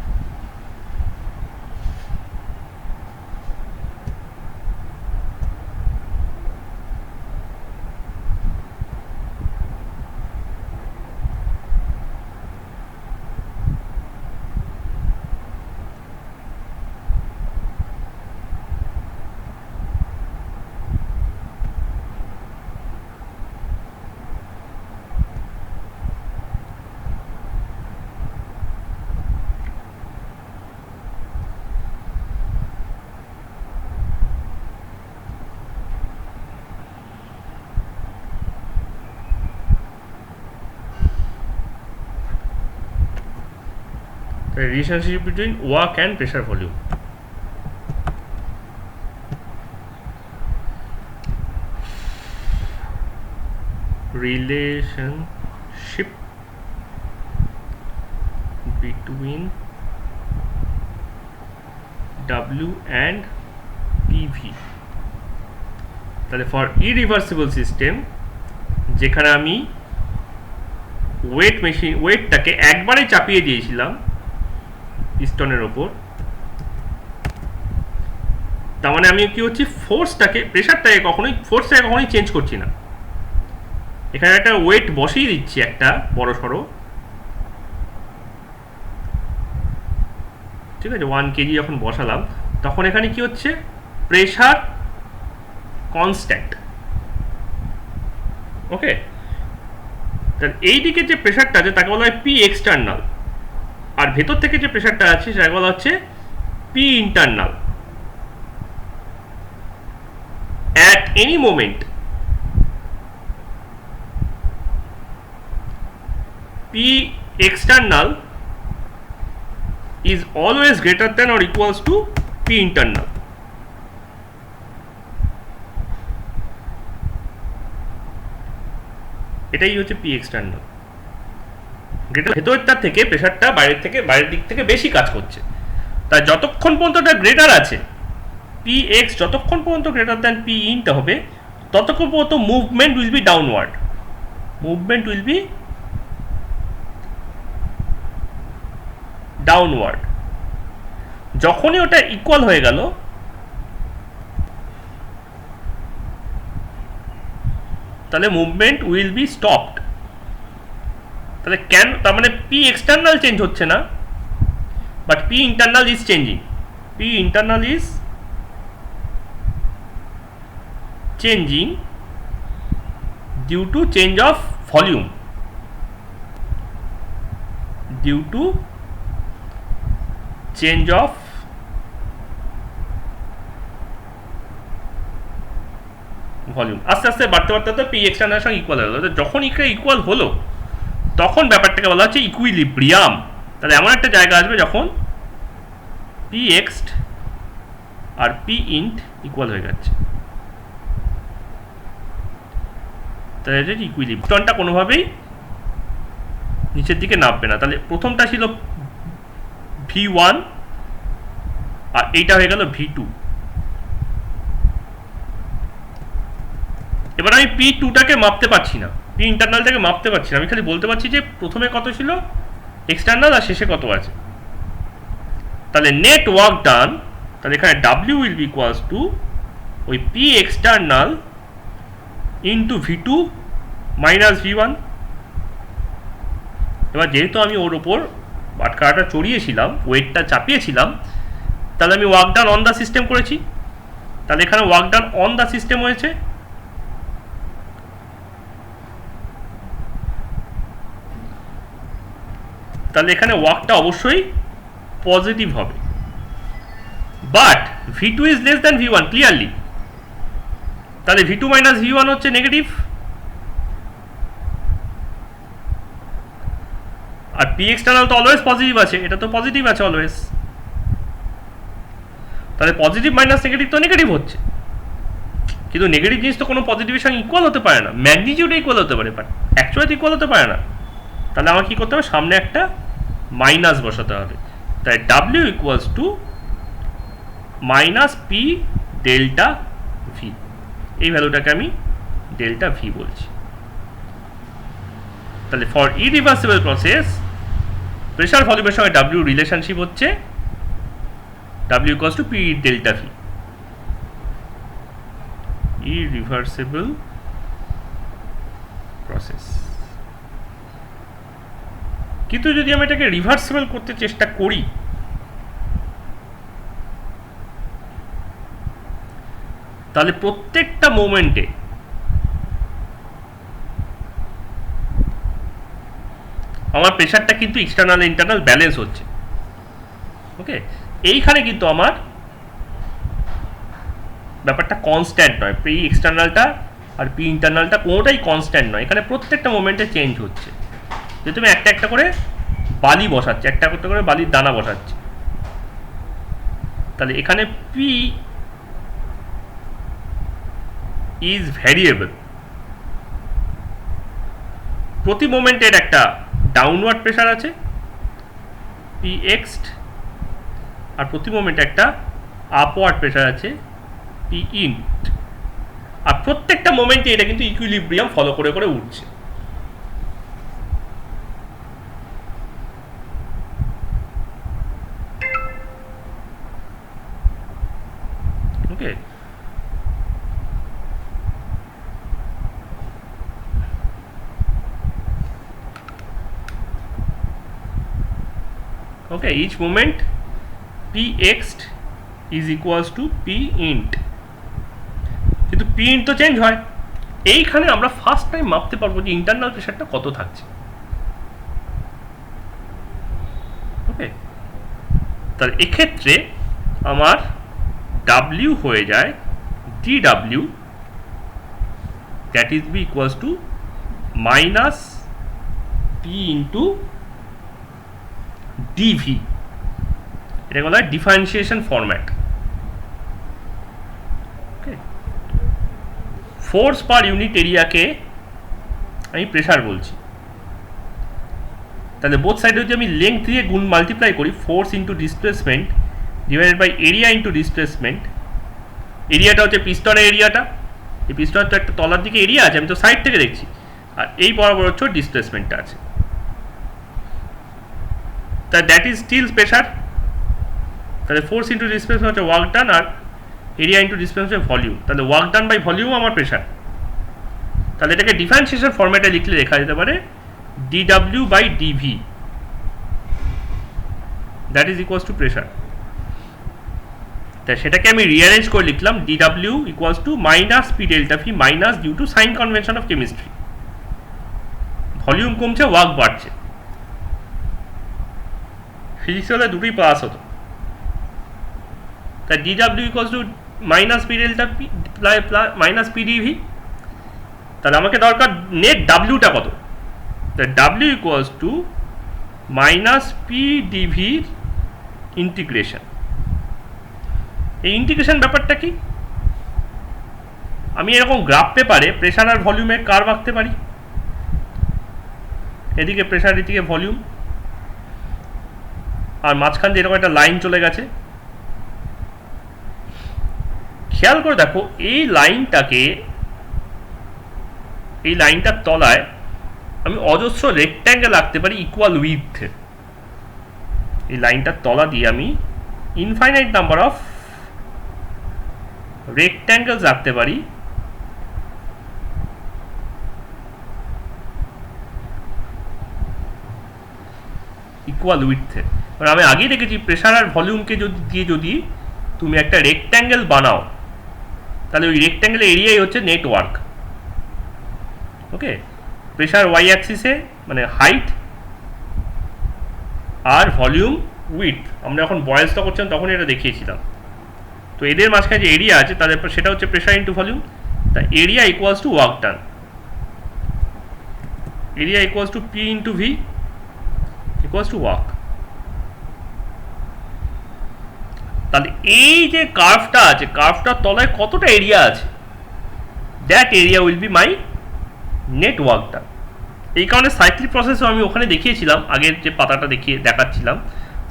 Relationship between work and pressure volume. Relationship between W and PV। তাহলে for irreversible system, যেখানে আমি ওয়েটটাকে একবারে চাপিয়ে দিয়েছিলাম পিস্টনের ওপর, তার মানে আমি কি হচ্ছে প্রেশারটাকে কখনোই চেঞ্জ করছি না। এখানে একটা ওয়েট বসিয়ে দিচ্ছি, একটা বড় সড়ো, ঠিক আছে, 1 কেজি যখন বসালাম তখন এখানে কি হচ্ছে, প্রেশার কনস্ট্যান্ট। ওকে, তাহলে এই দিকে যে প্রেশারটা আছে তাকে বলা হয় পি এক্সটার্নাল, আর ভেতর থেকে যে প্রেশারটা আছে সেটাকে বলা হচ্ছে P internal. At any moment P external is always greater than or equals to P internal। এটাই হচ্ছে P external। ভেতরটা থেকে প্রেশারটা বাইরের দিক থেকে বেশি কাজ করছে, তাই যতক্ষণ পর্যন্ত এটা গ্রেটার আছে, Px যতক্ষণ পর্যন্ত গ্রেটার দ্যান P ইনটা হবে ততক্ষণ পর্যন্ত মুভমেন্ট উইল বি ডাউনওয়ার্ড। যখনই ওটা ইকুয়াল হয়ে গেল, তাহলে মুভমেন্ট উইল বি স্টপড। তাহলে তার মানে পি এক্সটার্নাল চেঞ্জ হচ্ছে না, but P internal is changing. P internal is changing due to change of volume, change of volume. আস্তে আস্তে বাড়তে পি এক্সটার্নাল সঙ্গে ইকুয়াল হয়ে গেল। যখন ইকুয়াল হলো তখন ব্যাপারটাকে বলা হচ্ছে ইকুইলিব্রিয়াম। তাহলে এমন একটা জায়গা আসবে যখন পি এক্সড আর পি ইন্ট ইকুয়াল হয়ে যাচ্ছে, তাহলে এটা ইকুইলিব্রিয়ামটা কোনোভাবেই নিচের দিকে নামবে না। তাহলে প্রথমটা ছিল V1 আর এইটা হয়ে গেল V2। এবার আমি P2টাকে মাপতে পারছি না, পি ইন্টারনালটাকে মাপতে পারছি না, আমি খালি বলতে পারছি যে প্রথমে কত ছিল এক্সটার্নাল আর শেষে কত আছে। তাহলে নেট ওয়ার্ক ডান, তাহলে এখানে W will be equals to ওই P external into V2 minus V1। এবার যেহেতু আমি ওর ওপর বাটখারাটা চড়িয়েছিলাম, ওয়েটটা চাপিয়েছিলাম, তাহলে আমি work done on the system করেছি। তাহলে এখানে work done on the system হয়েছে। তাহলে এখানে ওয়ার্কটা অবশ্যই পজিটিভ হবে, but V2 is less than V1 clearly. তাহলে V2 মাইনাস V1 হচ্ছে নেগেটিভ, আর পি এক্সটার্নাল তো অলওয়েজ পজিটিভ আছে, এটা তো পজিটিভ আছে অলওয়েজ। তাহলে পজিটিভ মাইনাস নেগেটিভ তো নেগেটিভ হচ্ছে, কিন্তু নেগেটিভ জিনিস তো কোনো পজিটিভের সঙ্গে ইকুয়াল হতে পারে না। ম্যাগনিটিউডে ইকুয়াল হতে পারে, বাট অ্যাকচুয়ালি ইকুয়াল হতে পারে না। তাহলে আমাকে কী করতে হবে, সামনে একটা মাইনাস বসাতে হবে। তাই W equals to minus P delta V, এই ভ্যালুটাকে আমি ডেল্টা ভি বলছি। তাহলে ফর ইরিভার্সিবল প্রসেস প্রেশার ভলিউমের সঙ্গে ডাব্লিউ রিলেশনশিপ হচ্ছে W equals to P delta V. Irreversible process. কিন্তু যদি আমি এটাকে রিভার্সিবল করতে চেষ্টা করি, তাহলে প্রত্যেকটা মোমেন্টে আমার প্রেশারটা কিন্তু এক্সটার্নাল ইন্টারনাল ব্যালেন্স হচ্ছে। ওকে, এইখানে কিন্তু আমার ব্যাপারটা কনস্ট্যান্ট নয়, পি এক্সটার্নালটা আর পি ইন্টারনালটা কোনোটাই কনস্ট্যান্ট নয়, এখানে প্রত্যেকটা মোমেন্টে চেঞ্জ হচ্ছে। যদি তুমি একটা একটা করে বালি বসাচ্ছে, একটা করতে করে বালির দানা বসাচ্ছে। তাহলে এখানে পি ইজ ভ্যারিয়েবল। প্রতি মোমেন্টের একটা ডাউনওয়ার্ড প্রেশার আছে পি এক্সড, আর প্রতি মোমেন্টে একটা আপওয়ার্ড প্রেশার আছে পি ইন্ট। আর প্রত্যেকটা মোমেন্টে এটা কিন্তু ইকুইলিব্রিয়াম ফলো করে করে উঠছে। ওকে, okay, each moment p ext is equals to p int, কিন্তু p int তো চেঞ্জ হয়। এইখানে আমরা ফার্স্ট টাইম মাপতে পারবো যে ইন্টারনাল প্রেশারটা কত থাকছে। ওকে, তাহলে এক্ষেত্রে আমার w হয়ে যায় dw, that is B equals to minus p into dv। এটা বলা হয় differentiation format. Okay, force per unit এরিয়াকে আমি প্রেশার বলছি। তাহলে বোথ সাইডে যদি আমি লেংথ দিয়ে গুণ মাল্টিপ্লাই করি, force into displacement divided by area into displacement. এরিয়াটা হচ্ছে পিস্টনের এরিয়াটা, এই পিস্টনের তো একটা তলার দিকে এরিয়া আছে, আমি তো সাইড থেকে দেখছি, আর এই বরাবর হচ্ছে ডিসপ্লেসমেন্টটা আছে। তা দ্যাট ইজ স্টিল প্রেশার। তাহলে ফোর্স ইন্টু ডিসপ্লেসমেন্ট হচ্ছে ওয়ার্ক ডান, আর এরিয়া ইন্টু ডিসপ্লেসমেন্ট ভলিউম। তাহলে ওয়ার্ক ডান বাই ভলিউম আমার প্রেশার। তাহলে এটাকে ডিফারেন্সিয়েশন ফরম্যাটে লিখলে লেখা যেতে পারে dw by dv, that is equals to pressure. তাই সেটাকে আমি রিঅ্যারেঞ্জ করে লিখলাম dw equals to minus P delta V minus due to sign convention of chemistry. Volume কমছে, ওয়ার্ক বাড়ছে। ফিজিক্স হলে দুটোই প্লাস হতো। তাই dw equals to minus P delta P minus P D V. তাহলে আমাকে দরকার নেট ডাব্লিউটা কত, w equals to minus P ডিভির ইন্টিগ্রেশন। এই ইন্টিগ্রেশন ব্যাপারটা কি, আমি এরকম গ্রাফ পেপারে প্রেশার আর ভলিউমের কার্ভ আঁকতে পারি। এদিকে প্রেশার, এদিকে ভলিউম, আর মাঝখান দিয়ে এরকম একটা লাইন চলে গেছে। খেয়াল করে দেখো, এই লাইনটাকে, এই লাইনটার তলায় আমি অজস্র রেক্ট্যাঙ্গেল আঁকতে পারি ইকুয়াল উইথে। এই লাইনটার তলা দিয়ে আমি ইনফাইনাইট নাম্বার অফ রেক্ট্যাঙ্গেলস আঁকতে পারি ইকুয়াল উইথে। কারণ আমি আগেই দেখেছি প্রেশার আর ভলিউমকে যদি তুমি একটা রেক্ট্যাঙ্গেল বানাও, তাহলে ওই রেক্ট্যাঙ্গেলের এরিয়াই হচ্ছে নেটওয়ার্ক। ওকে, প্রেশার ওয়াই অ্যাক্সিসে মানে হাইট, আর ভলিউম উইথ। আমরা যখন বয়েলসটা করছিলাম তখন এটা দেখিয়েছিলাম। তো এদের মাঝখানে যে এরিয়া আছে তাদের সেটা হচ্ছে প্রেশার ইন্টু ভলিউম। তা area equals to work done, area equals to P into V equals to work. তাহলে এই যে কার্ভটা আছে, কার্ভটার তলায় কতটা এরিয়া আছে, that area will be my নেটওয়ার্কটা। এই কারণে সাইক্লিক প্রসেসও আমি ওখানে দেখিয়েছিলাম, আগের যে পাতাটা দেখাচ্ছিলাম,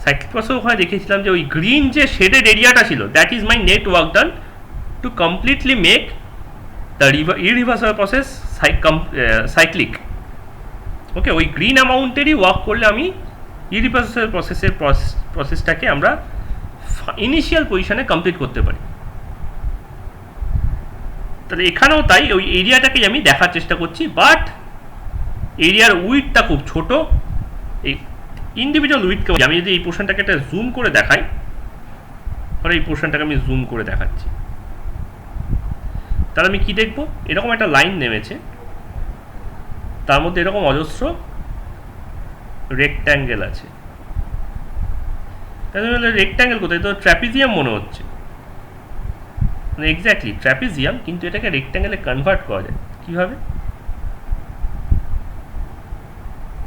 সাইক্লিক প্রসেস ওখানে দেখিয়েছিলাম যে ওই গ্রিন যে শেডেড এরিয়াটা ছিল, that is my network done to completely make the irreversible process cyclic. Okay, ওই গ্রিন অ্যামাউন্টেরই ওয়ার্ক করলে আমি ইরিভার্সাবল প্রসেসটাকে আমরা ইনিশিয়াল পজিশনে কমপ্লিট করতে পারি। তাহলে এখানেও তাই, ওই এরিয়াটাকেই আমি দেখার চেষ্টা করছি, বাট এরিয়ার উইথটা খুব ছোট। এই ইন্ডিভিজুয়াল উইথকে আমি যদি এই পোর্শনটাকে একটা জুম করে দেখাই, তাহলে এই পোর্শনটাকে আমি জুম করে দেখাচ্ছি, তাহলে আমি কি দেখব, এরকম একটা লাইন নেমেছে, তার মধ্যে এরকম অজস্র রেক্ট্যাঙ্গেল আছে। তাহলে রেক্ট্যাঙ্গেল কোথায়, তো ট্র্যাপিজিয়াম মনে হচ্ছে, মানে এক্স্যাক্টলি ট্র্যাপিজিয়াম, কিন্তু এটাকে রেক্ট্যাঙ্গেলে কনভার্ট করা যায় কীভাবে?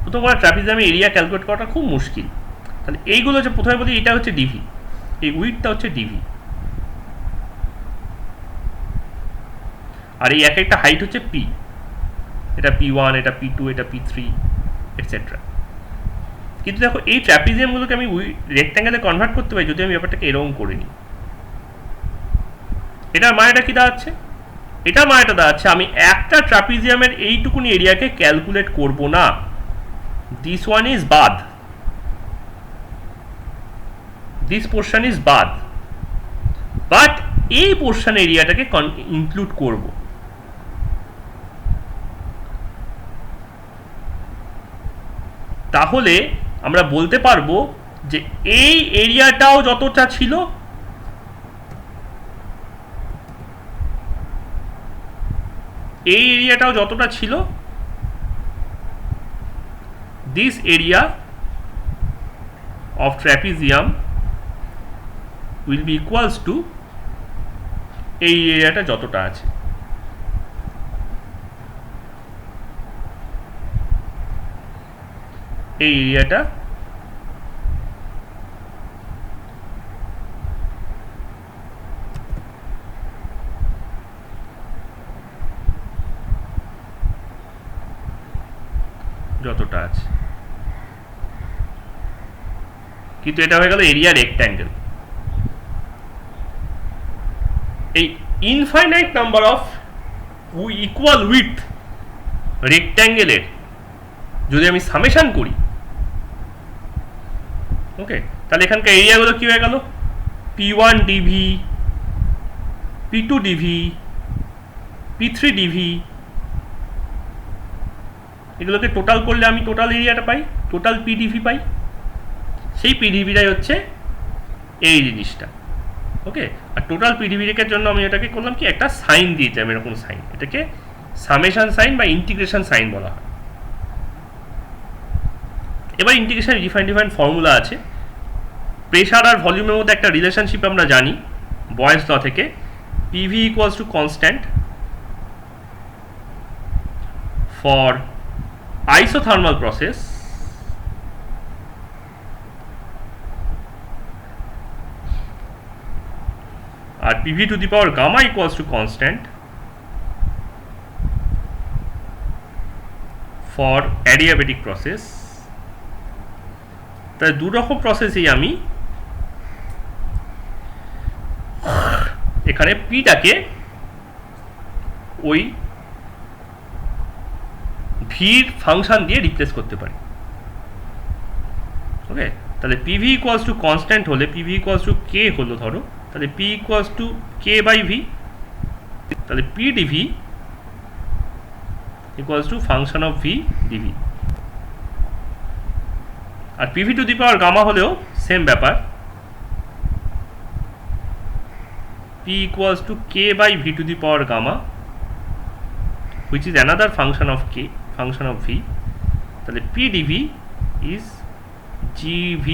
প্রথম কথা ট্রাপিজিয়ামে এরিয়া ক্যালকুলেট করাটা খুব মুশকিল। তাহলে এইগুলো হচ্ছে প্রথমে বলি, এটা হচ্ছে ডিভি, এই উইডথটা হচ্ছে ডিভি, আর এই এক একটা হাইট হচ্ছে পি, এটা P1, এটা P2, এটা P3 এটসেট্রা। কিন্তু দেখো এই ট্র্যাপিজিয়ামগুলোকে আমি রেক্ট্যাঙ্গেলে কনভার্ট করতে পারি যদি আমি ব্যাপারটাকে এরকম করে নিই। এটার মানেটা কি দাঁড়াচ্ছে? এটা মানেটা দাঁড়াচ্ছে আমি একটা ট্র্যাপিজিয়ামের এইটুকুনি এরিয়াকে ক্যালকুলেট করব না, দিস ওয়ান ইজ বাদ, দিস পোর্শন ইজ বাদ, বাট এই পোর্শন এরিয়াটাকে ইনক্লুড করব। তাহলে আমরা বলতে পারবো যে এই এরিয়াটাও যতটা ছিল, এই এরিয়াটাও যতটা ছিল, this area of trapezium will be equals two এই এরিয়াটা যতটা আছে। এই এরিয়াটা যতটা আছে, কিন্তু এটা হয়ে গেল এরিয়া রেক্ট্যাঙ্গেল। এই infinite number of equal with রেক্ট্যাঙ্গেলের যদি আমি সামেশন করি, ওকে, তাহলে এখানকার এরিয়াগুলো কি হয়ে গেল? P1 dv, P2 dv, P3 dv, এগুলোকে টোটাল করলে আমি টোটাল এরিয়াটা পাই, টোটাল পিডিভি পাই। সেই পিডিভিটাই হচ্ছে এই জিনিসটা, ওকে। আর টোটাল পিডিভি রেখার জন্য আমি এটাকে করলাম কি, একটা সাইন দিয়ে দিলাম, এরকম সাইন, এটাকে সামেশন সাইন বা ইন্টিগ্রেশন সাইন বলা হয়। এবার ইন্টিগ্রেশন ডিফাইন ফর্মুলা আছে। প্রেশার আর ভলিউমের মধ্যে একটা রিলেশনশিপ আমরা জানি বয়েলস ল থেকে, PV equals to constant for isothermal process আর PV to the power gamma equals to constant for adiabatic process। তাই দু রকম প্রসেসেই আমি এখানে পিটাকে ওই ভির ফাংশন দিয়ে রিপ্লেস করতে পারি, ওকে। তাহলে পিভি ইকুয়ালস টু কনস্ট্যান্ট হলে পিভি ইকুয়ালস টু কে হলো, ধরো তাহলে P equals to K by V, তাহলে P D V equals to function of V D V. আর P V to the power gamma হলেও সেম ব্যাপার, P equals to K by V to the power gamma which is another function of k, function of v, তাহলে p dv is gv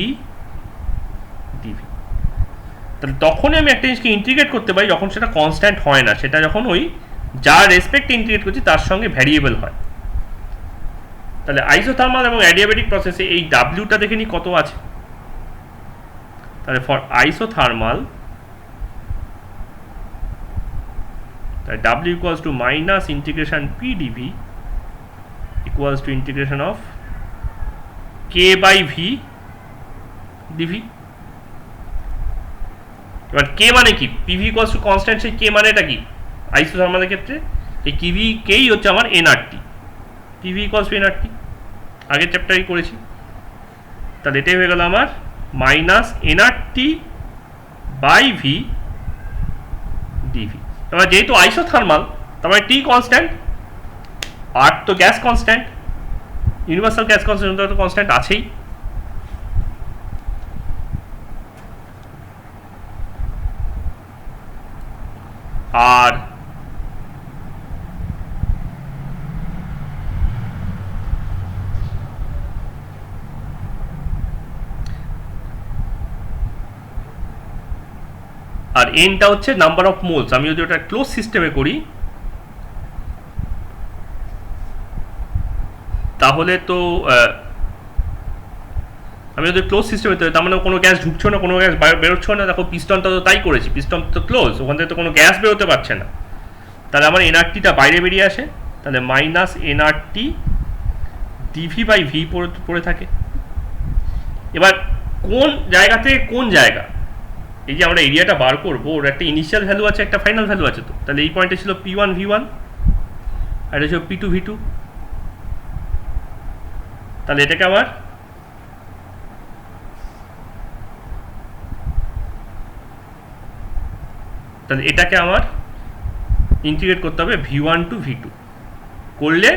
dv। তাহলে তখনই আমি একটা জিনিসকে integrate করতে পারি যখন সেটা কনস্ট্যান্ট হয় না, সেটা যখন ওই যার রেসপেক্টে ইন্টিগ্রেট করছি তার সঙ্গে ভ্যারিয়েবল হয়। তাহলে আইসোথার্মাল এবং অ্যাডিয়াবেটিক প্রসেসে এই ডাব্লিউটা দেখে নিই কত আছে। তাহলে ফর আইসোথার্মাল তাই w equals to minus integration p dv equals to integration of k by v dv। এবার k মানে কি? pv equals to constant, সেই k মানে এটা কি আইসোথার্মালের ক্ষেত্রে? এই kv কেই হচ্ছে আমার nRT, pv equals to nRT, আগের চ্যাপ্টারই করেছি। তাহলে এটাই হয়ে গেল আমার minus nRT by v dv। এবার যেহেতু আইসোথার্মাল তারপরে টি কনস্ট্যান্ট, আর তো gas constant, universal gas constant তো কনস্ট্যান্ট আছেই। আর আর এনটা হচ্ছে নাম্বার অফ মোলস। আমি যদি ওটা ক্লোজ সিস্টেমে করি তাহলে তো আমি যদি ক্লোজ সিস্টেমে, তার মানে কোনো গ্যাস ঢুকছো না, কোনো গ্যাস বেরোচ্ছ না। দেখো পিস্টনটা তো তাই করেছি, পিস্টন তো ক্লোজ, ওখান থেকে তো কোনো গ্যাস বেরোতে পারছে না। তাহলে আমার এনআরটিটা বাইরে বেরিয়ে আসে, তাহলে minus nRT dV by V পড়ে থাকে। এবার কোন জায়গা থেকে কোন জায়গা, এই যে আমরা এরিয়াটা বার করবো, ওর একটা ইনিশিয়াল ভ্যালু আছে, একটা ফাইনাল ভ্যালু আছে। তো তাহলে এই পয়েন্টে ছিল P1 V1 আর এটা ছিল P2 V2। তাহলে এটাকে আমার ইন্টিগ্রেট করতে হবে V1 টু V2 করলে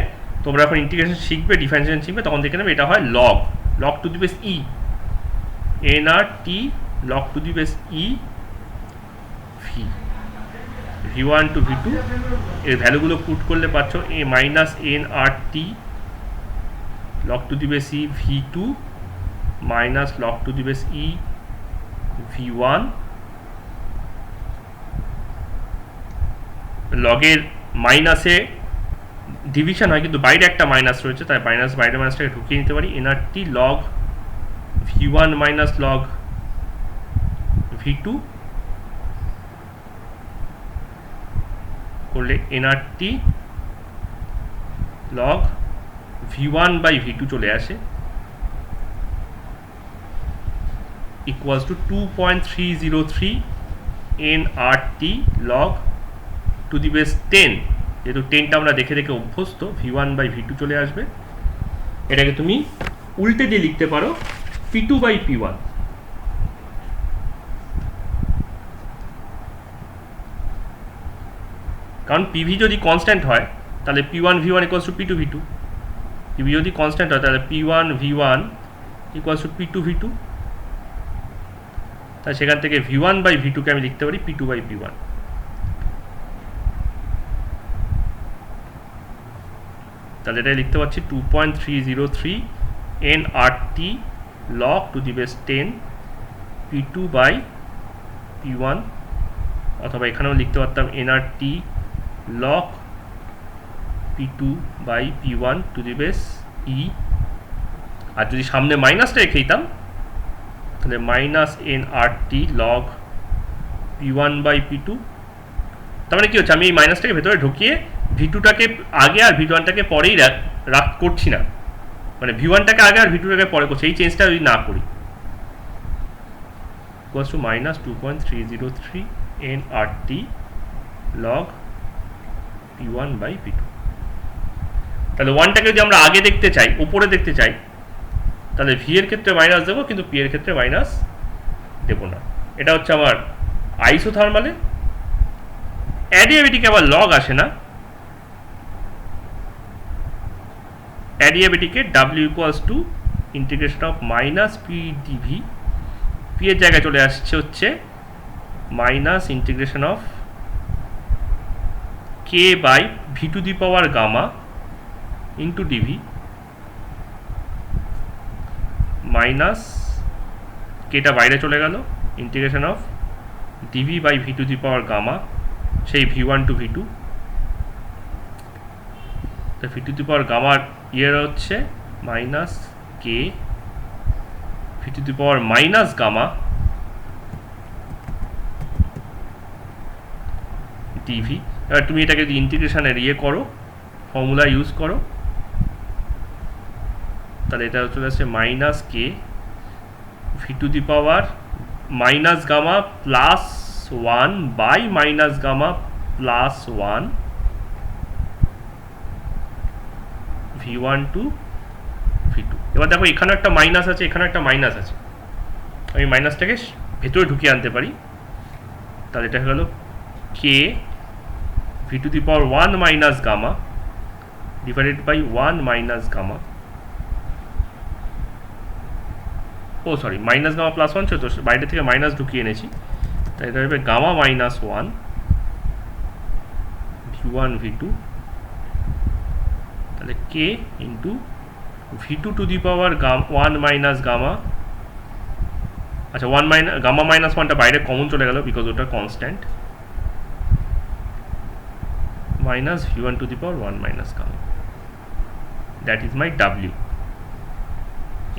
তোমরা এখন ইন্টিগ্রেশন শিখবে, ডিফারেন্সিয়েশন শিখবে, তখন দেখে নেবে এটা হয় log to the base E NRT log to the base E V V1 to V2 এর ভ্যালুগুলো পুট করলে পাচ্ছ এ minus NRT log to the base E V2 minus log to the base E V1। লগের মাইনাসে division হয়, কিন্তু বাইরে একটা মাইনাস রয়েছে, তাই বাইরে মাইনাসটাকে ঢুকিয়ে নিতে পারি। NRT log V1 minus log V2 করলে nRT log V1 by V2 চলে আসে, equals to 2.303 nRT log to the base 10। যেহেতু 10টা আমরা দেখে দেখে অভ্যস্ত, V1 বাই V2 চলে আসবে। এটাকে তুমি উল্টে দিয়ে লিখতে পারো P2 বাই P1। কারণ PV যদি কনস্ট্যান্ট হয় তাহলে P1 V1 equals to P2 V2, PV যদি কনস্ট্যান্ট হয় তাহলে P1 V1 equals to P2 V2। তাই সেখান থেকে V1 বাই V2 কে আমি লিখতে পারি P2 বাই P1। তাহলে এটাই লিখতে পারছি 2.303 nRT log to the base 10 P2 by P1, অথবা এখানেও লিখতে পারতাম NRT log P2 by P1 to the base E. আর যদি সামনে মাইনাসটা রেখে দিতাম তাহলে minus NRT log P1 by P2। তার মানে কি হচ্ছে, আমি এই মাইনাসটাকে ভেতরে ঢুকিয়ে V2টাকে আগে আর V1টাকে পরেই করছি না, মানে V1টাকে আগে আর V2টাকে পরে করছি, এই চেঞ্জটা যদি না করি, equals to minus 2.303 nRT log P1 by P2। তাহলে 1টাকে যদি আমরা আগে দেখতে চাই, উপরে দেখতে চাই, তাহলে V এর ক্ষেত্রে মাইনাস দেবো, কিন্তু P এর ক্ষেত্রে মাইনাস দেবো না। এটা হচ্ছে আমার আইসোথার্মালে। অ্যাডিয়াবেটিকে আবার লগ আসে না, অ্যাডিয়াবেটিকে W equals to integration of minus P dV, P এর জায়গায় চলে আসছে হচ্ছে minus integration of K by V to the power gamma into dV, minus কেটা বাইরে চলে গেল, integration of dV by V to the power gamma, সেই V1 টু V2। তো ভি টু দি পাওয়ার গামার ইয়ের হচ্ছে minus K V to the power minus gamma dV. এবার তুমি এটাকে যদি ইন্টিগ্রেশনের ইয়ে করো, ফর্মুলা ইউজ করো, তাহলে এটা চলে আসছে minus K V to the power minus gamma plus 1 by minus gamma plus 1 V1 to V2। এবার দেখো এখানে একটা মাইনাস আছে, এখানে একটা মাইনাস আছে, আমি মাইনাসটাকে ভেতরে ঢুকিয়ে আনতে পারি। তাহলে এটা হয়ে গেল K V to the power 1 minus gamma divided by 1 minus gamma, oh sorry minus gamma plus 1 ছিল, তো বাইরে থেকে মাইনাস ঢুকিয়ে এনেছি, তাই এটা হবে গামা মাইনাস 1 V1 V2। তাহলে K into V2 to the power 1 minus gamma, আচ্ছা 1 মাইনাস গামা মাইনাস 1টা বাইরে কমন চলে গেল বিকজ ওটা constant, minus V1 to the power 1 minus gamma, that is my W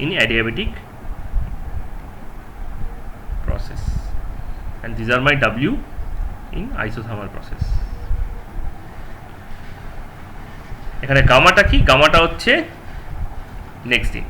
in adiabatic process, and these are my W in isothermal process. এখানে গামাটা কি? গামাটা হচ্ছে next দিন